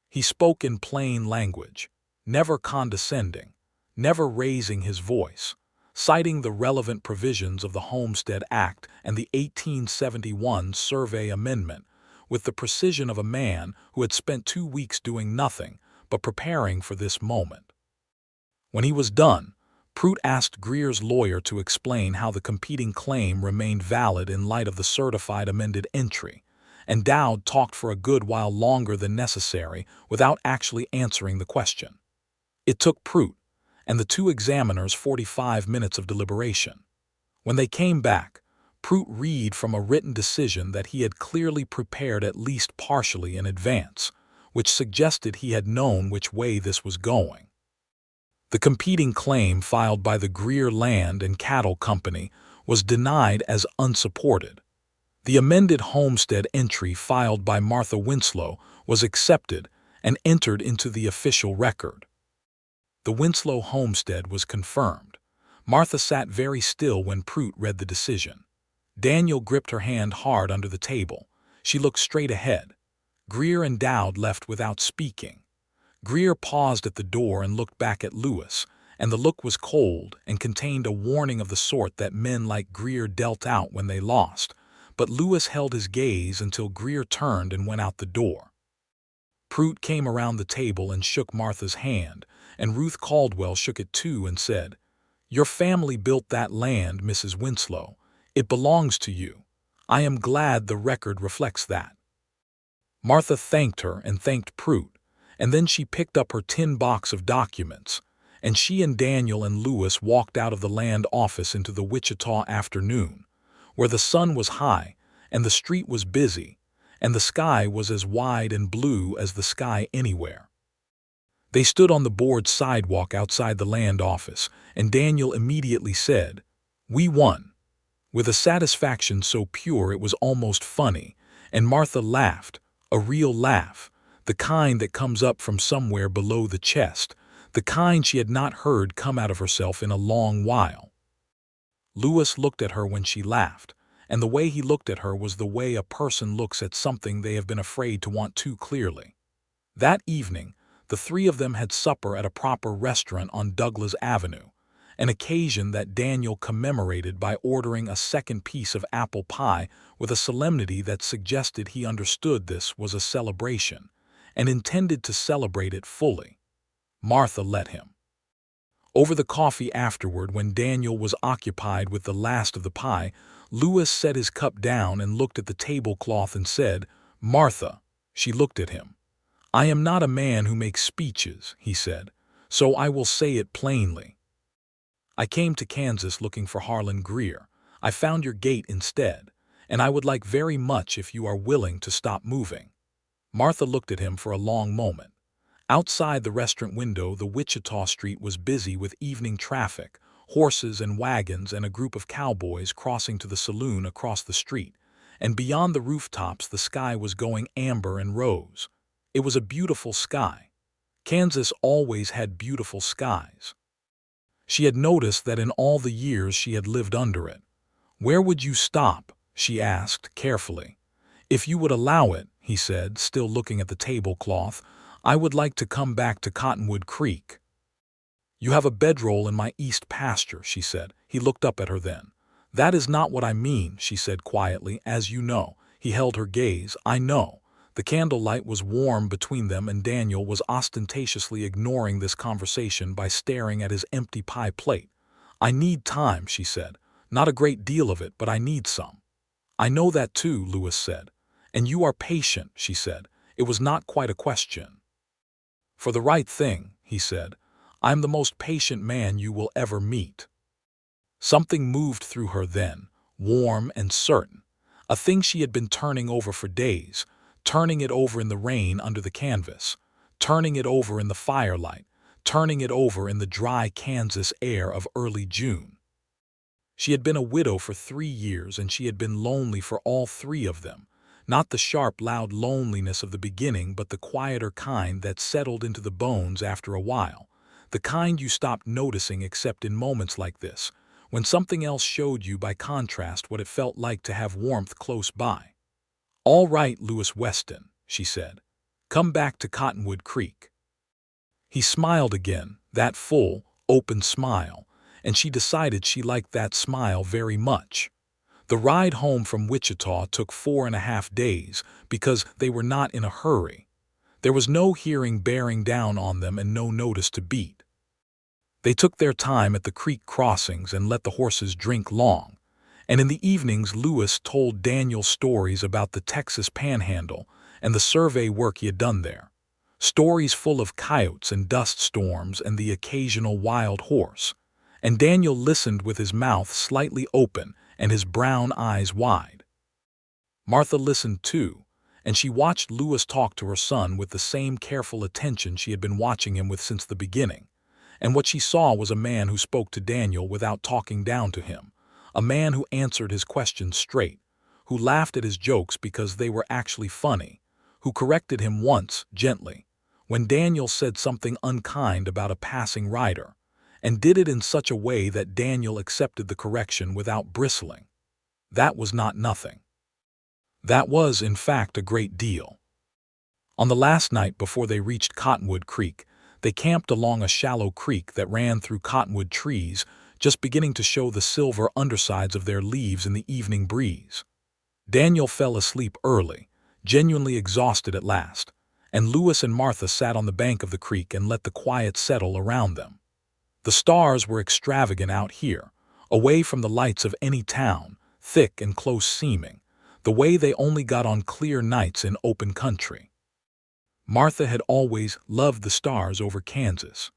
He spoke in plain language, never condescending, never raising his voice, citing the relevant provisions of the Homestead Act and the 1871 Survey Amendment with the precision of a man who had spent 2 weeks doing nothing but preparing for this moment. When he was done, Pruitt asked Greer's lawyer to explain how the competing claim remained valid in light of the certified amended entry, and Dowd talked for a good while longer than necessary without actually answering the question. It took Pruitt and the 2 examiners 45 minutes of deliberation. When they came back, Pruitt read from a written decision that he had clearly prepared at least partially in advance, which suggested he had known which way this was going. The competing claim filed by the Greer Land and Cattle Company was denied as unsupported. The amended homestead entry filed by Martha Winslow was accepted and entered into the official record. The Winslow homestead was confirmed. Martha sat very still when Pruitt read the decision. Daniel gripped her hand hard under the table. She looked straight ahead. Greer and Dowd left without speaking. Greer paused at the door and looked back at Lewis, and the look was cold and contained a warning of the sort that men like Greer dealt out when they lost, but Lewis held his gaze until Greer turned and went out the door. Prout came around the table and shook Martha's hand, and Ruth Caldwell shook it too and said, "Your family built that land, Mrs. Winslow. It belongs to you. I am glad the record reflects that." Martha thanked her and thanked Prout, and then she picked up her tin box of documents, and she and Daniel and Lewis walked out of the land office into the Wichita afternoon, where the sun was high and the street was busy, and the sky was as wide and blue as the sky anywhere. They stood on the board sidewalk outside the land office, and Daniel immediately said, "We won," with a satisfaction so pure it was almost funny, and Martha laughed, a real laugh, the kind that comes up from somewhere below the chest, the kind she had not heard come out of herself in a long while. Lewis looked at her when she laughed, and the way he looked at her was the way a person looks at something they have been afraid to want too clearly. That evening, the three of them had supper at a proper restaurant on Douglas Avenue, an occasion that Daniel commemorated by ordering a second piece of apple pie with a solemnity that suggested he understood this was a celebration, and intended to celebrate it fully. Martha let him. Over the coffee afterward, when Daniel was occupied with the last of the pie, Lewis set his cup down and looked at the tablecloth and said, "Martha." She looked at him. "I am not a man who makes speeches," he said, "so I will say it plainly. I came to Kansas looking for Harlan Greer. I found your gate instead, and I would like very much if you are willing to stop moving." Martha looked at him for a long moment. Outside the restaurant window, the Wichita street was busy with evening traffic, horses and wagons and a group of cowboys crossing to the saloon across the street, and beyond the rooftops the sky was going amber and rose. It was a beautiful sky. Kansas always had beautiful skies. She had noticed that in all the years she had lived under it. "Where would you stop?" she asked carefully. "If you would allow it," he said, still looking at the tablecloth, "I would like to come back to Cottonwood Creek." "You have a bedroll in my east pasture," she said. He looked up at her then. "That is not what I mean," she said quietly. "As you know." He held her gaze. "I know." The candlelight was warm between them, and Daniel was ostentatiously ignoring this conversation by staring at his empty pie plate. "I need time," she said. "Not a great deal of it, but I need some." "I know that too," Lewis said. "And you are patient," she said. It was not quite a question. "For the right thing," he said. "I am the most patient man you will ever meet." Something moved through her then, warm and certain, a thing she had been turning over for days, turning it over in the rain under the canvas, turning it over in the firelight, turning it over in the dry Kansas air of early June. She had been a widow for 3 years, and she had been lonely for all 3 of them. Not the sharp, loud loneliness of the beginning, but the quieter kind that settled into the bones after a while. The kind you stopped noticing except in moments like this, when something else showed you by contrast what it felt like to have warmth close by. "All right, Lewis Weston," she said. "Come back to Cottonwood Creek." He smiled again, that full, open smile, and she decided she liked that smile very much. The ride home from Wichita took 4.5 days because they were not in a hurry. There was no hearing bearing down on them and no notice to beat. They took their time at the creek crossings and let the horses drink long, and in the evenings Lewis told Daniel stories about the Texas Panhandle and the survey work he had done there. Stories full of coyotes and dust storms and the occasional wild horse. And Daniel listened with his mouth slightly open and his brown eyes wide. Martha listened too, and she watched Lewis talk to her son with the same careful attention she had been watching him with since the beginning. And what she saw was a man who spoke to Daniel without talking down to him, a man who answered his questions straight, who laughed at his jokes because they were actually funny, who corrected him once, gently, when Daniel said something unkind about a passing rider, and did it in such a way that Daniel accepted the correction without bristling. That was not nothing. That was, in fact, a great deal. On the last night before they reached Cottonwood Creek, they camped along a shallow creek that ran through cottonwood trees, just beginning to show the silver undersides of their leaves in the evening breeze. Daniel fell asleep early, genuinely exhausted at last, and Lewis and Martha sat on the bank of the creek and let the quiet settle around them. The stars were extravagant out here, away from the lights of any town, thick and close-seeming, the way they only got on clear nights in open country. Martha had always loved the stars over Kansas.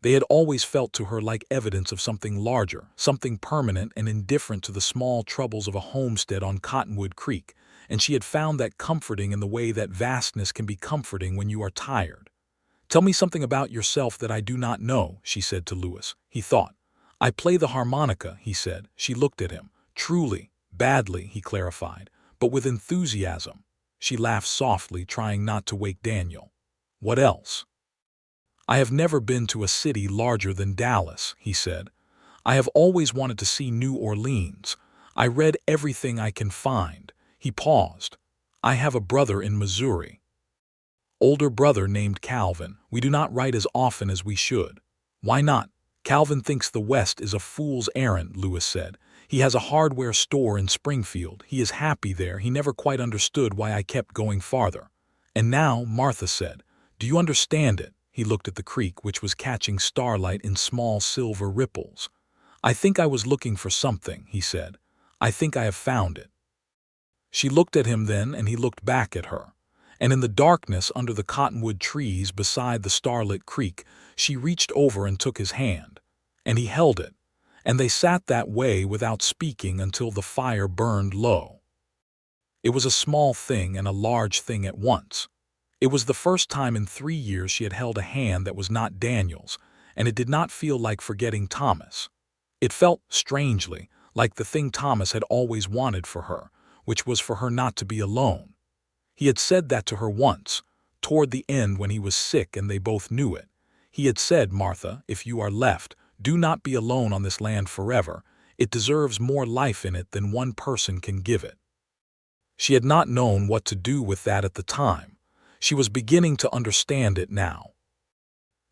They had always felt to her like evidence of something larger, something permanent and indifferent to the small troubles of a homestead on Cottonwood Creek, and she had found that comforting in the way that vastness can be comforting when you are tired. "Tell me something about yourself that I do not know," she said to Lewis. He thought. "I play the harmonica," he said. She looked at him. "Truly, badly," he clarified, "but with enthusiasm." She laughed softly, trying not to wake Daniel. "What else?" "I have never been to a city larger than Dallas," he said. "I have always wanted to see New Orleans. I read everything I can find." He paused. "I have a brother in Missouri. Older brother named Calvin. We do not write as often as we should." "Why not?" "Calvin thinks the West is a fool's errand," Lewis said. "He has a hardware store in Springfield. He is happy there. He never quite understood why I kept going farther." "And now," Martha said, "do you understand it?" He looked at the creek, which was catching starlight in small silver ripples. "I think I was looking for something," he said. "I think I have found it." She looked at him then, and he looked back at her. And in the darkness under the cottonwood trees beside the starlit creek, she reached over and took his hand. And he held it. And they sat that way without speaking until the fire burned low. It was a small thing and a large thing at once. It was the first time in 3 years she had held a hand that was not Daniel's, and it did not feel like forgetting Thomas. It felt, strangely, like the thing Thomas had always wanted for her, which was for her not to be alone. He had said that to her once, toward the end when he was sick and they both knew it. He had said, "Martha, if you are left, do not be alone on this land forever. It deserves more life in it than one person can give it." She had not known what to do with that at the time. She was beginning to understand it now.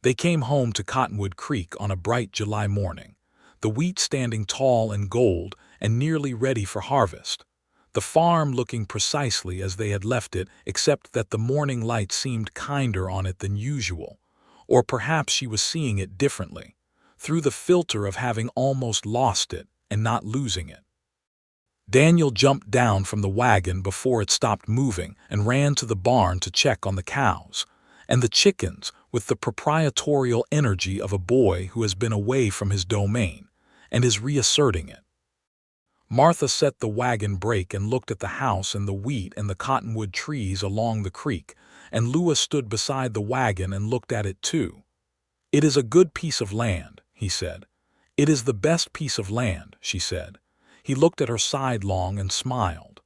They came home to Cottonwood Creek on a bright July morning, the wheat standing tall and gold and nearly ready for harvest. The farm looking precisely as they had left it, except that the morning light seemed kinder on it than usual. Or perhaps she was seeing it differently, through the filter of having almost lost it and not losing it. Daniel jumped down from the wagon before it stopped moving and ran to the barn to check on the cows. And the chickens, with the proprietorial energy of a boy who has been away from his domain and is reasserting it. Martha set the wagon brake and looked at the house and the wheat and the cottonwood trees along the creek, and Lewis stood beside the wagon and looked at it too. "It is a good piece of land," he said. "It is the best piece of land," she said. He looked at her sidelong and smiled.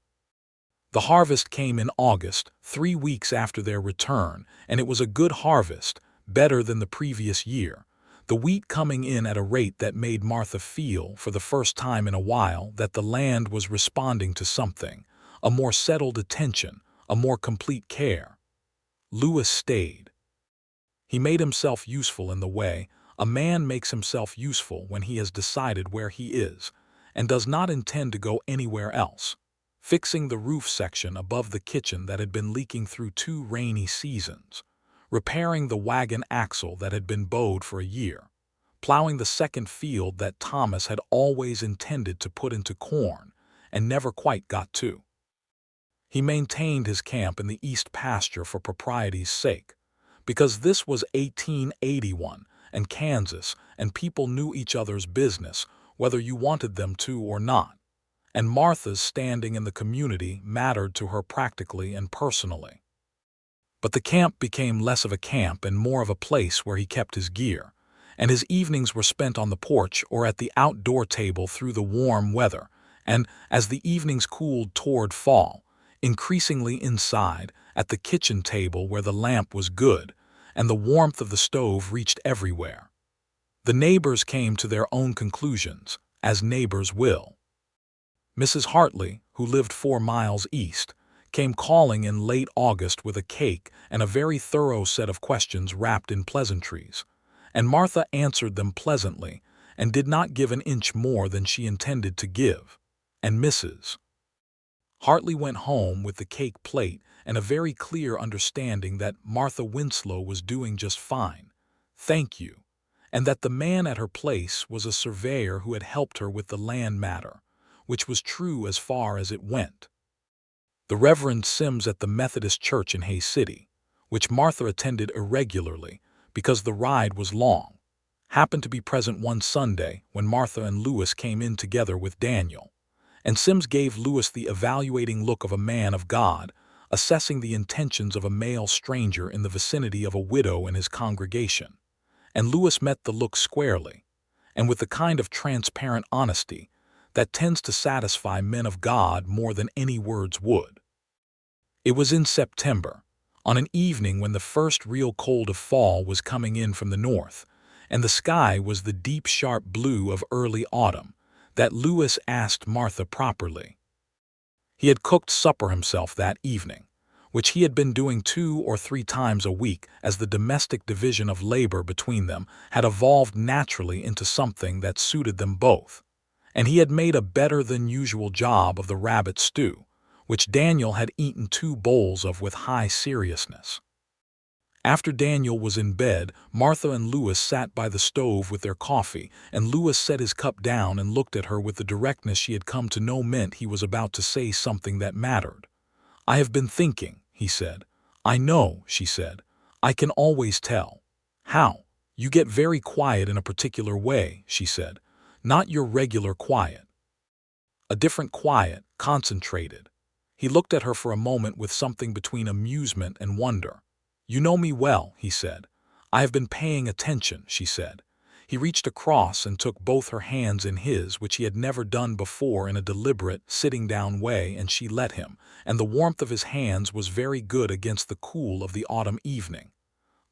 The harvest came in August, 3 weeks after their return, and it was a good harvest, better than the previous year, the wheat coming in at a rate that made Martha feel, for the first time in a while, that the land was responding to something, a more settled attention, a more complete care. Lewis stayed. He made himself useful in the way a man makes himself useful when he has decided where he is, and does not intend to go anywhere else, fixing the roof section above the kitchen that had been leaking through 2 rainy seasons, repairing the wagon axle that had been bowed for a year, plowing the second field that Thomas had always intended to put into corn and never quite got to. He maintained his camp in the east pasture for propriety's sake, because this was 1881 and Kansas, and people knew each other's business, whether you wanted them to or not, and Martha's standing in the community mattered to her practically and personally. But the camp became less of a camp and more of a place where he kept his gear, and his evenings were spent on the porch or at the outdoor table through the warm weather, and, as the evenings cooled toward fall, increasingly inside, at the kitchen table where the lamp was good, and the warmth of the stove reached everywhere. The neighbors came to their own conclusions, as neighbors will. Mrs. Hartley, who lived 4 miles east, came calling in late August with a cake and a very thorough set of questions wrapped in pleasantries, and Martha answered them pleasantly and did not give an inch more than she intended to give. And Mrs. Hartley went home with the cake plate and a very clear understanding that Martha Winslow was doing just fine, thank you, and that the man at her place was a surveyor who had helped her with the land matter, which was true as far as it went. The Reverend Sims at the Methodist Church in Hay City, which Martha attended irregularly because the ride was long, happened to be present one Sunday when Martha and Lewis came in together with Daniel, and Sims gave Lewis the evaluating look of a man of God, assessing the intentions of a male stranger in the vicinity of a widow in his congregation, and Lewis met the look squarely, and with the kind of transparent honesty that tends to satisfy men of God more than any words would. It was in September, on an evening when the first real cold of fall was coming in from the north, and the sky was the deep sharp blue of early autumn, that Lewis asked Martha properly. He had cooked supper himself that evening, which he had been doing 2 or 3 times a week as the domestic division of labor between them had evolved naturally into something that suited them both, and he had made a better than usual job of the rabbit stew, which Daniel had eaten 2 bowls of with high seriousness. After Daniel was in bed, Martha and Lewis sat by the stove with their coffee, and Lewis set his cup down and looked at her with the directness she had come to know meant he was about to say something that mattered. "I have been thinking," he said. "I know," she said. "I can always tell." "How? You get very quiet in a particular way," she said. "Not your regular quiet. A different quiet, concentrated." He looked at her for a moment with something between amusement and wonder. "You know me well," he said. "I have been paying attention," she said. He reached across and took both her hands in his, which he had never done before in a deliberate, sitting-down way, and she let him, and the warmth of his hands was very good against the cool of the autumn evening.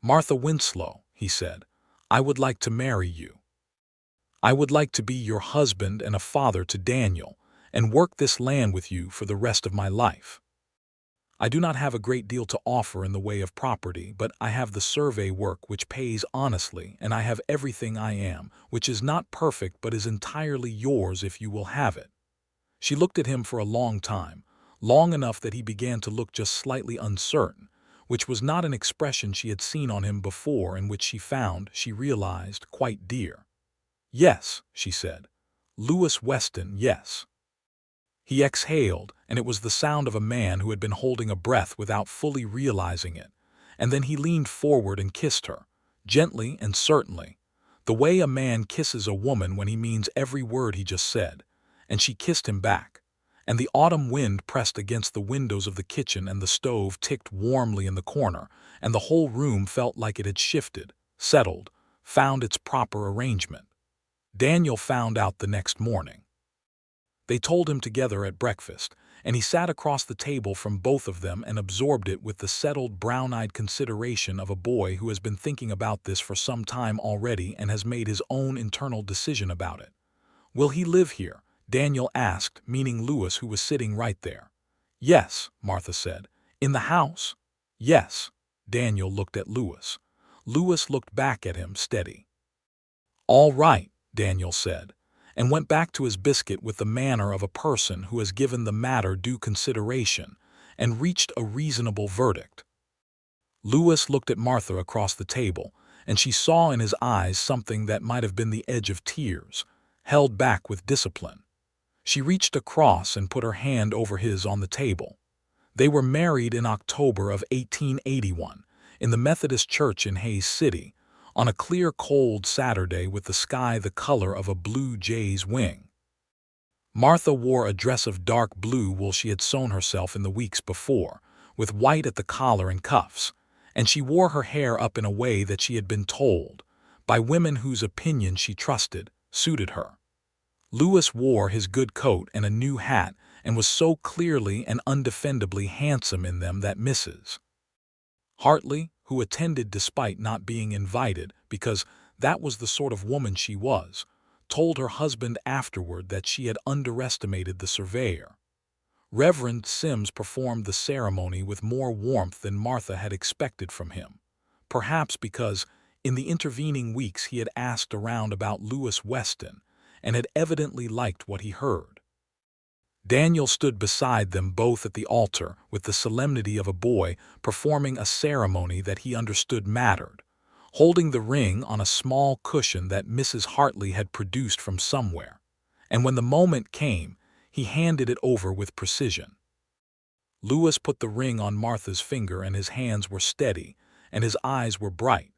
"Martha Winslow," he said, "I would like to marry you. I would like to be your husband and a father to Daniel, and work this land with you for the rest of my life. I do not have a great deal to offer in the way of property, but I have the survey work which pays honestly, and I have everything I am, which is not perfect but is entirely yours if you will have it." She looked at him for a long time, long enough that he began to look just slightly uncertain, which was not an expression she had seen on him before and which she found, she realized, quite dear. "Yes," she said. "Lewis Weston, yes." He exhaled, and it was the sound of a man who had been holding a breath without fully realizing it, and then he leaned forward and kissed her, gently and certainly, the way a man kisses a woman when he means every word he just said, and she kissed him back, and the autumn wind pressed against the windows of the kitchen and the stove ticked warmly in the corner, and the whole room felt like it had shifted, settled, found its proper arrangement. Daniel found out the next morning. They told him together at breakfast, and he sat across the table from both of them and absorbed it with the settled, brown-eyed consideration of a boy who has been thinking about this for some time already and has made his own internal decision about it. "Will he live here?" Daniel asked, meaning Lewis, who was sitting right there. "Yes," Martha said. "In the house?" "Yes." Daniel looked at Lewis. Lewis looked back at him, steady. "All right," Daniel said, and went back to his biscuit with the manner of a person who has given the matter due consideration and reached a reasonable verdict. Lewis looked at Martha across the table, and she saw in his eyes something that might have been the edge of tears, held back with discipline. She reached across and put her hand over his on the table. They were married in October of 1881 in the Methodist Church in Hay City, on a clear cold Saturday with the sky the color of a blue jay's wing. Martha wore a dress of dark blue wool she had sewn herself in the weeks before, with white at the collar and cuffs, and she wore her hair up in a way that she had been told, by women whose opinion she trusted, suited her. Lewis wore his good coat and a new hat and was so clearly and undefendably handsome in them that Mrs. Hartley, who attended despite not being invited because that was the sort of woman she was, told her husband afterward that she had underestimated the surveyor. Reverend Sims performed the ceremony with more warmth than Martha had expected from him, perhaps because, in the intervening weeks, he had asked around about Lewis Weston and had evidently liked what he heard. Daniel stood beside them both at the altar with the solemnity of a boy performing a ceremony that he understood mattered, holding the ring on a small cushion that Mrs. Hartley had produced from somewhere, and when the moment came, he handed it over with precision. Lewis put the ring on Martha's finger, and his hands were steady, and his eyes were bright,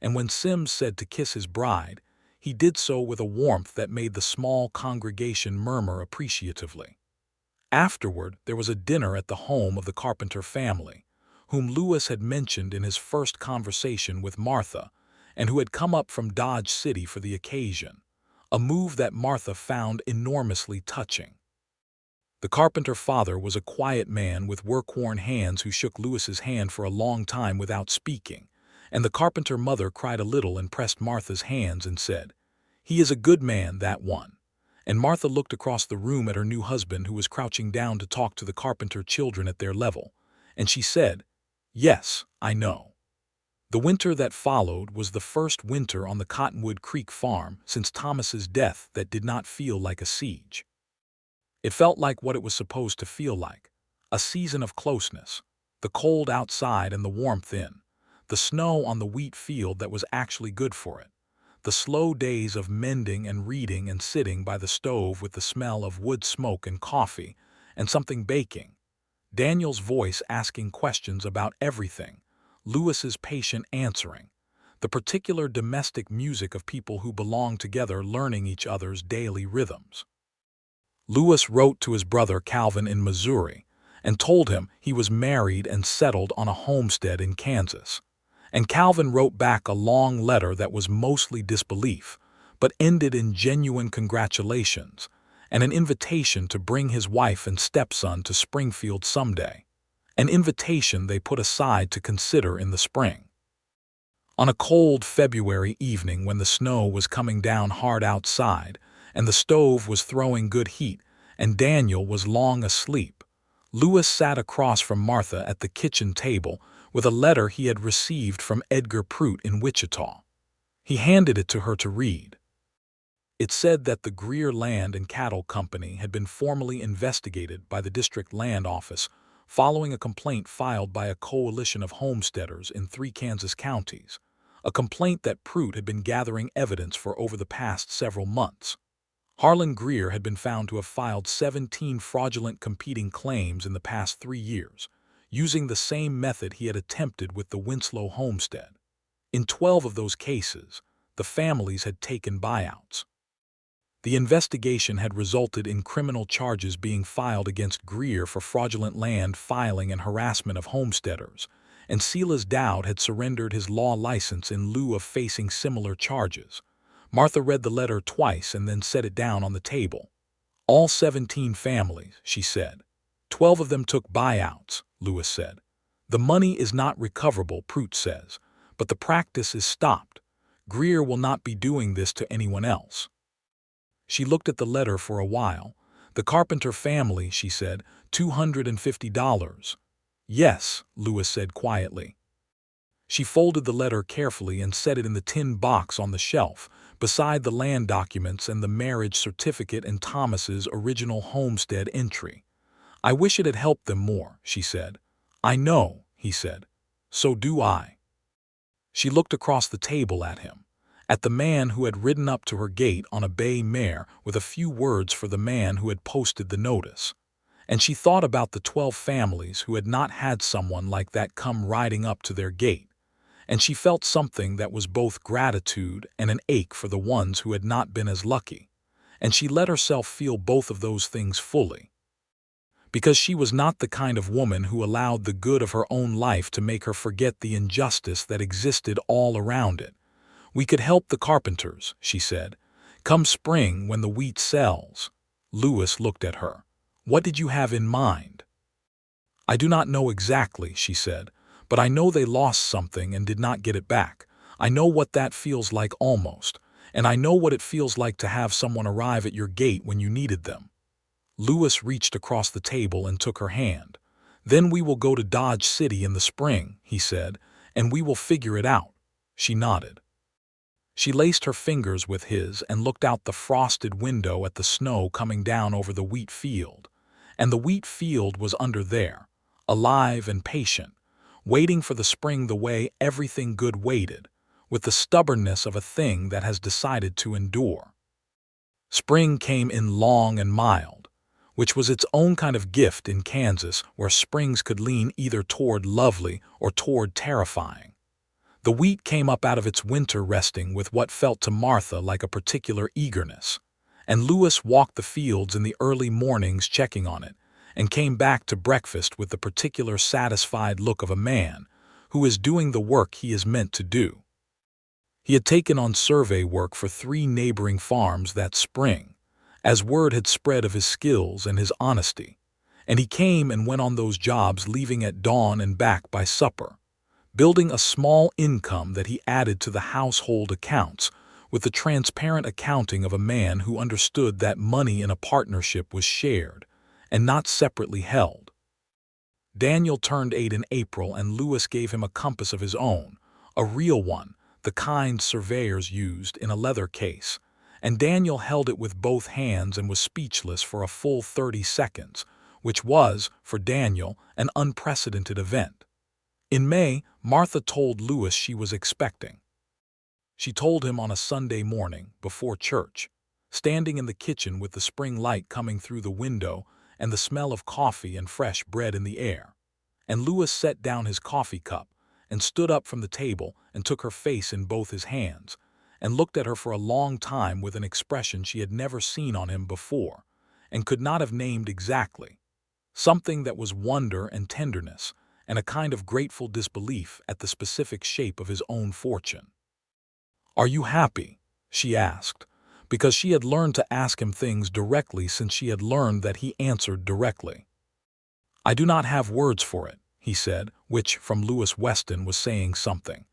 and when Sims said to kiss his bride, he did so with a warmth that made the small congregation murmur appreciatively. Afterward, there was a dinner at the home of the Carpenter family, whom Lewis had mentioned in his first conversation with Martha, and who had come up from Dodge City for the occasion, a move that Martha found enormously touching. The Carpenter father was a quiet man with work-worn hands who shook Lewis's hand for a long time without speaking, and the Carpenter mother cried a little and pressed Martha's hands and said, "He is a good man, that one." And Martha looked across the room at her new husband, who was crouching down to talk to the Carpenter children at their level, and she said, "Yes, I know." The winter that followed was the first winter on the Cottonwood Creek farm since Thomas's death that did not feel like a siege. It felt like what it was supposed to feel like, a season of closeness, the cold outside and the warmth in, the snow on the wheat field that was actually good for it, the slow days of mending and reading and sitting by the stove with the smell of wood smoke and coffee and something baking, Daniel's voice asking questions about everything, Lewis's patient answering, the particular domestic music of people who belong together learning each other's daily rhythms. Lewis wrote to his brother Calvin in Missouri and told him he was married and settled on a homestead in Kansas. And Calvin wrote back a long letter that was mostly disbelief, but ended in genuine congratulations and an invitation to bring his wife and stepson to Springfield someday, an invitation they put aside to consider in the spring. On a cold February evening when the snow was coming down hard outside and the stove was throwing good heat and Daniel was long asleep, Lewis sat across from Martha at the kitchen table with a letter he had received from Edgar Prout in Wichita. He handed it to her to read. It said that the Greer Land and Cattle Company had been formally investigated by the District Land Office following a complaint filed by a coalition of homesteaders in 3 Kansas counties, a complaint that Prout had been gathering evidence for over the past several months. Harlan Greer had been found to have filed 17 fraudulent competing claims in the past 3 years, using the same method he had attempted with the Winslow homestead. In 12 of those cases, the families had taken buyouts. The investigation had resulted in criminal charges being filed against Greer for fraudulent land filing and harassment of homesteaders, and Silas Dowd had surrendered his law license in lieu of facing similar charges. Martha read the letter twice and then set it down on the table. "All 17 families," she said. 12 of them took buyouts, Lewis said. "The money is not recoverable," Prout says, "but the practice is stopped. Greer will not be doing this to anyone else." She looked at the letter for a while. "The Carpenter family," she said, $250. "Yes," Lewis said quietly. She folded the letter carefully and set it in the tin box on the shelf, beside the land documents and the marriage certificate and Thomas's original homestead entry. "I wish it had helped them more," she said. "I know," he said. "So do I." She looked across the table at him, at the man who had ridden up to her gate on a bay mare with a few words for the man who had posted the notice. And she thought about the 12 families who had not had someone like that come riding up to their gate, and she felt something that was both gratitude and an ache for the ones who had not been as lucky, and she let herself feel both of those things fully. Because she was not the kind of woman who allowed the good of her own life to make her forget the injustice that existed all around it. "We could help the Carpenters," she said. "Come spring when the wheat sells." Lewis looked at her. "What did you have in mind?" "I do not know exactly," she said, "but I know they lost something and did not get it back. I know what that feels like almost, and I know what it feels like to have someone arrive at your gate when you needed them." Lewis reached across the table and took her hand. "Then we will go to Dodge City in the spring," he said, "and we will figure it out." She nodded. She laced her fingers with his and looked out the frosted window at the snow coming down over the wheat field. And the wheat field was under there, alive and patient, waiting for the spring the way everything good waited, with the stubbornness of a thing that has decided to endure. Spring came in long and mild, which was its own kind of gift in Kansas, where springs could lean either toward lovely or toward terrifying. The wheat came up out of its winter resting with what felt to Martha like a particular eagerness, and Lewis walked the fields in the early mornings checking on it, and came back to breakfast with the particular satisfied look of a man who is doing the work he is meant to do. He had taken on survey work for 3 neighboring farms that spring, as word had spread of his skills and his honesty, and he came and went on those jobs leaving at dawn and back by supper, building a small income that he added to the household accounts with the transparent accounting of a man who understood that money in a partnership was shared and not separately held. Daniel turned 8 in April, and Lewis gave him a compass of his own, a real one, the kind surveyors used, in a leather case, and Daniel held it with both hands and was speechless for a full 30 seconds, which was, for Daniel, an unprecedented event. In May, Martha told Lewis she was expecting. She told him on a Sunday morning, before church, standing in the kitchen with the spring light coming through the window and the smell of coffee and fresh bread in the air. And Lewis set down his coffee cup and stood up from the table and took her face in both his hands and looked at her for a long time with an expression she had never seen on him before and could not have named exactly, something that was wonder and tenderness and a kind of grateful disbelief at the specific shape of his own fortune. "Are you happy?" she asked, because she had learned to ask him things directly since she had learned that he answered directly. "I do not have words for it," he said, which, from Lewis Weston, was saying something.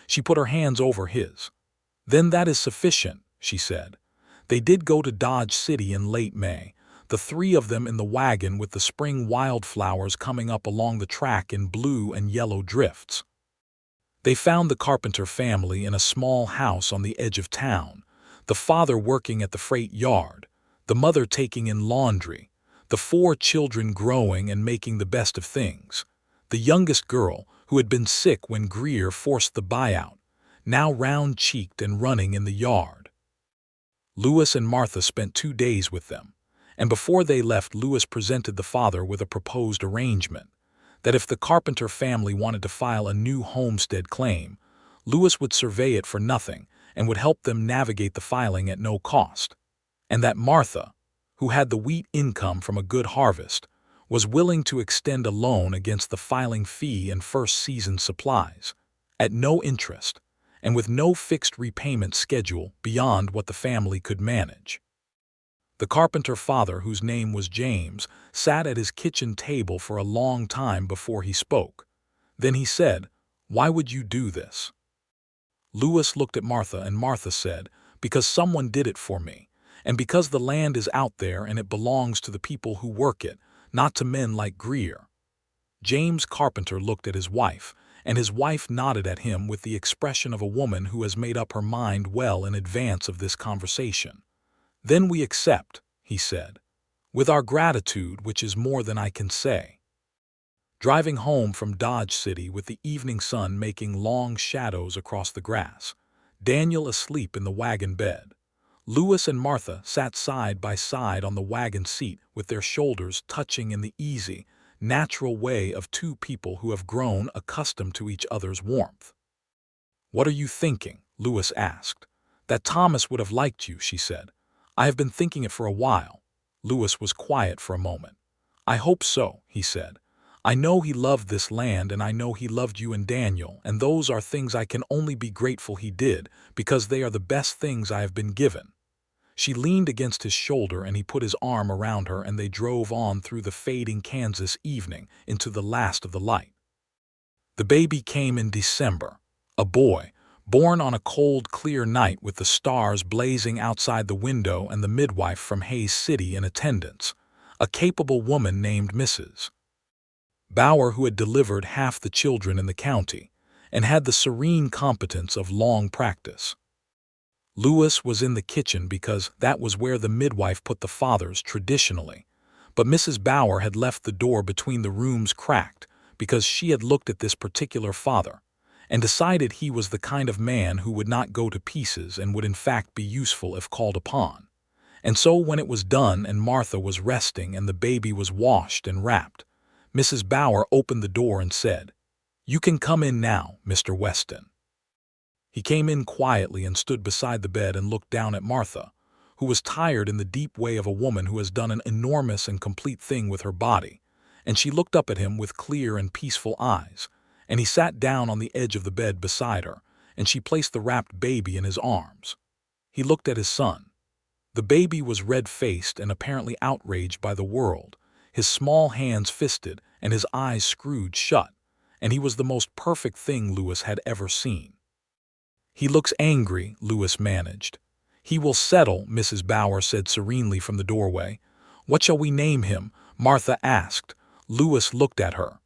She put her hands over his. "Then that is sufficient," she said. They did go to Dodge City in late May, the 3 of them in the wagon with the spring wildflowers coming up along the track in blue and yellow drifts. They found the Carpenter family in a small house on the edge of town, the father working at the freight yard, the mother taking in laundry, the 4 children growing and making the best of things, the youngest girl, who had been sick when Greer forced the buyout, now round-cheeked and running in the yard. Lewis and Martha spent 2 days with them, and before they left, Lewis presented the father with a proposed arrangement, that if the Carpenter family wanted to file a new homestead claim, Lewis would survey it for nothing and would help them navigate the filing at no cost, and that Martha, who had the wheat income from a good harvest, was willing to extend a loan against the filing fee and first season supplies, at no interest, and with no fixed repayment schedule beyond what the family could manage. The Carpenter father, whose name was James, sat at his kitchen table for a long time before he spoke. Then he said, "Why would you do this?" Lewis looked at Martha, and Martha said, "Because someone did it for me, and because the land is out there and it belongs to the people who work it, not to men like Greer." James Carpenter looked at his wife, and his wife nodded at him with the expression of a woman who has made up her mind well in advance of this conversation. "Then we accept," he said, "with our gratitude, which is more than I can say." Driving home from Dodge City with the evening sun making long shadows across the grass, Daniel asleep in the wagon bed, Lewis and Martha sat side by side on the wagon seat with their shoulders touching in the easy, natural way of 2 people who have grown accustomed to each other's warmth. "What are you thinking?" Lewis asked. "That Thomas would have liked you," she said. "I have been thinking it for a while." Lewis was quiet for a moment. "I hope so," he said. "I know he loved this land, and I know he loved you and Daniel, and those are things I can only be grateful he did, because they are the best things I have been given." She leaned against his shoulder, and he put his arm around her, and they drove on through the fading Kansas evening into the last of the light. The baby came in December, a boy, born on a cold, clear night with the stars blazing outside the window and the midwife from Hayes City in attendance, a capable woman named Mrs. Bauer, who had delivered half the children in the county and had the serene competence of long practice. Lewis was in the kitchen because that was where the midwife put the fathers traditionally, but Mrs. Bauer had left the door between the rooms cracked because she had looked at this particular father and decided he was the kind of man who would not go to pieces and would in fact be useful if called upon. And so when it was done and Martha was resting and the baby was washed and wrapped, Mrs. Bauer opened the door and said, "You can come in now, Mr. Weston." He came in quietly and stood beside the bed and looked down at Martha, who was tired in the deep way of a woman who has done an enormous and complete thing with her body, and she looked up at him with clear and peaceful eyes, and he sat down on the edge of the bed beside her, and she placed the wrapped baby in his arms. He looked at his son. The baby was red-faced and apparently outraged by the world, his small hands fisted and his eyes screwed shut, and he was the most perfect thing Lewis had ever seen. "He looks angry," Lewis managed. "He will settle," Mrs. Bauer said serenely from the doorway. "What shall we name him?" Martha asked. Lewis looked at her.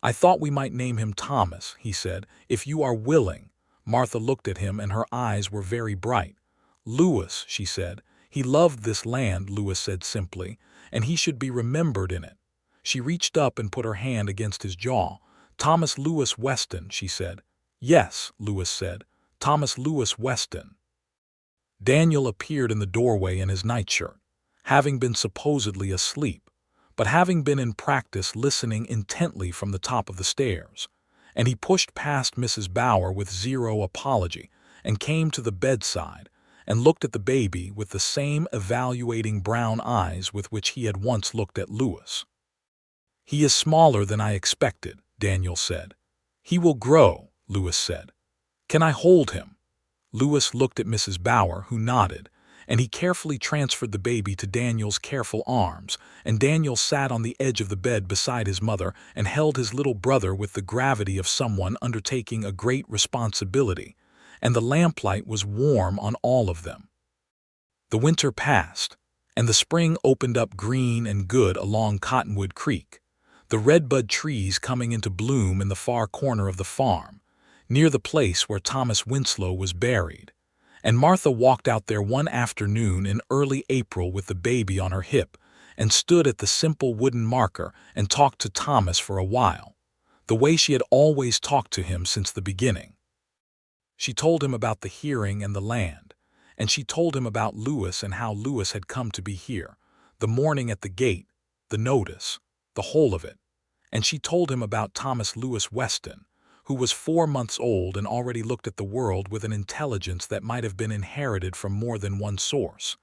"I thought we might name him Thomas," he said, "if you are willing." Martha looked at him and her eyes were very bright. "Lewis," she said. "He loved this land," Lewis said simply, "and he should be remembered in it." She reached up and put her hand against his jaw. "Thomas Lewis Weston," she said. "Yes," Lewis said. "Thomas Lewis Weston." Daniel appeared in the doorway in his nightshirt, having been supposedly asleep, but having been in practice listening intently from the top of the stairs, and he pushed past Mrs. Bauer with zero apology and came to the bedside and looked at the baby with the same evaluating brown eyes with which he had once looked at Lewis. "He is smaller than I expected," Daniel said. "He will grow," Lewis said. "Can I hold him?" Lewis looked at Mrs. Bauer, who nodded, and he carefully transferred the baby to Daniel's careful arms, and Daniel sat on the edge of the bed beside his mother and held his little brother with the gravity of someone undertaking a great responsibility, and the lamplight was warm on all of them. The winter passed, and the spring opened up green and good along Cottonwood Creek, the redbud trees coming into bloom in the far corner of the farm, near the place where Thomas Winslow was buried, and Martha walked out there one afternoon in early April with the baby on her hip and stood at the simple wooden marker and talked to Thomas for a while, the way she had always talked to him since the beginning. She told him about the hearing and the land, and she told him about Lewis and how Lewis had come to be here, the morning at the gate, the notice, the whole of it, and she told him about Thomas Lewis Weston, who was 4 months old and already looked at the world with an intelligence that might have been inherited from more than one source,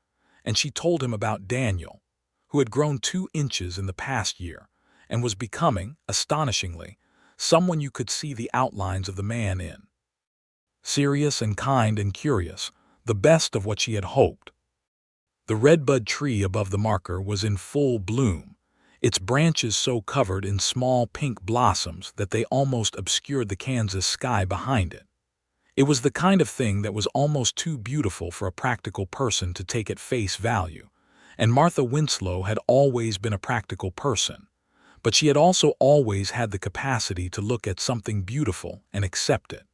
and she told him about Daniel, who had grown 2 inches in the past year and was becoming, astonishingly, someone you could see the outlines of the man in. Serious and kind and curious, the best of what she had hoped. The redbud tree above the marker was in full bloom, its branches so covered in small pink blossoms that they almost obscured the Kansas sky behind it. It was the kind of thing that was almost too beautiful for a practical person to take at face value, and Martha Winslow had always been a practical person, but she had also always had the capacity to look at something beautiful and accept it.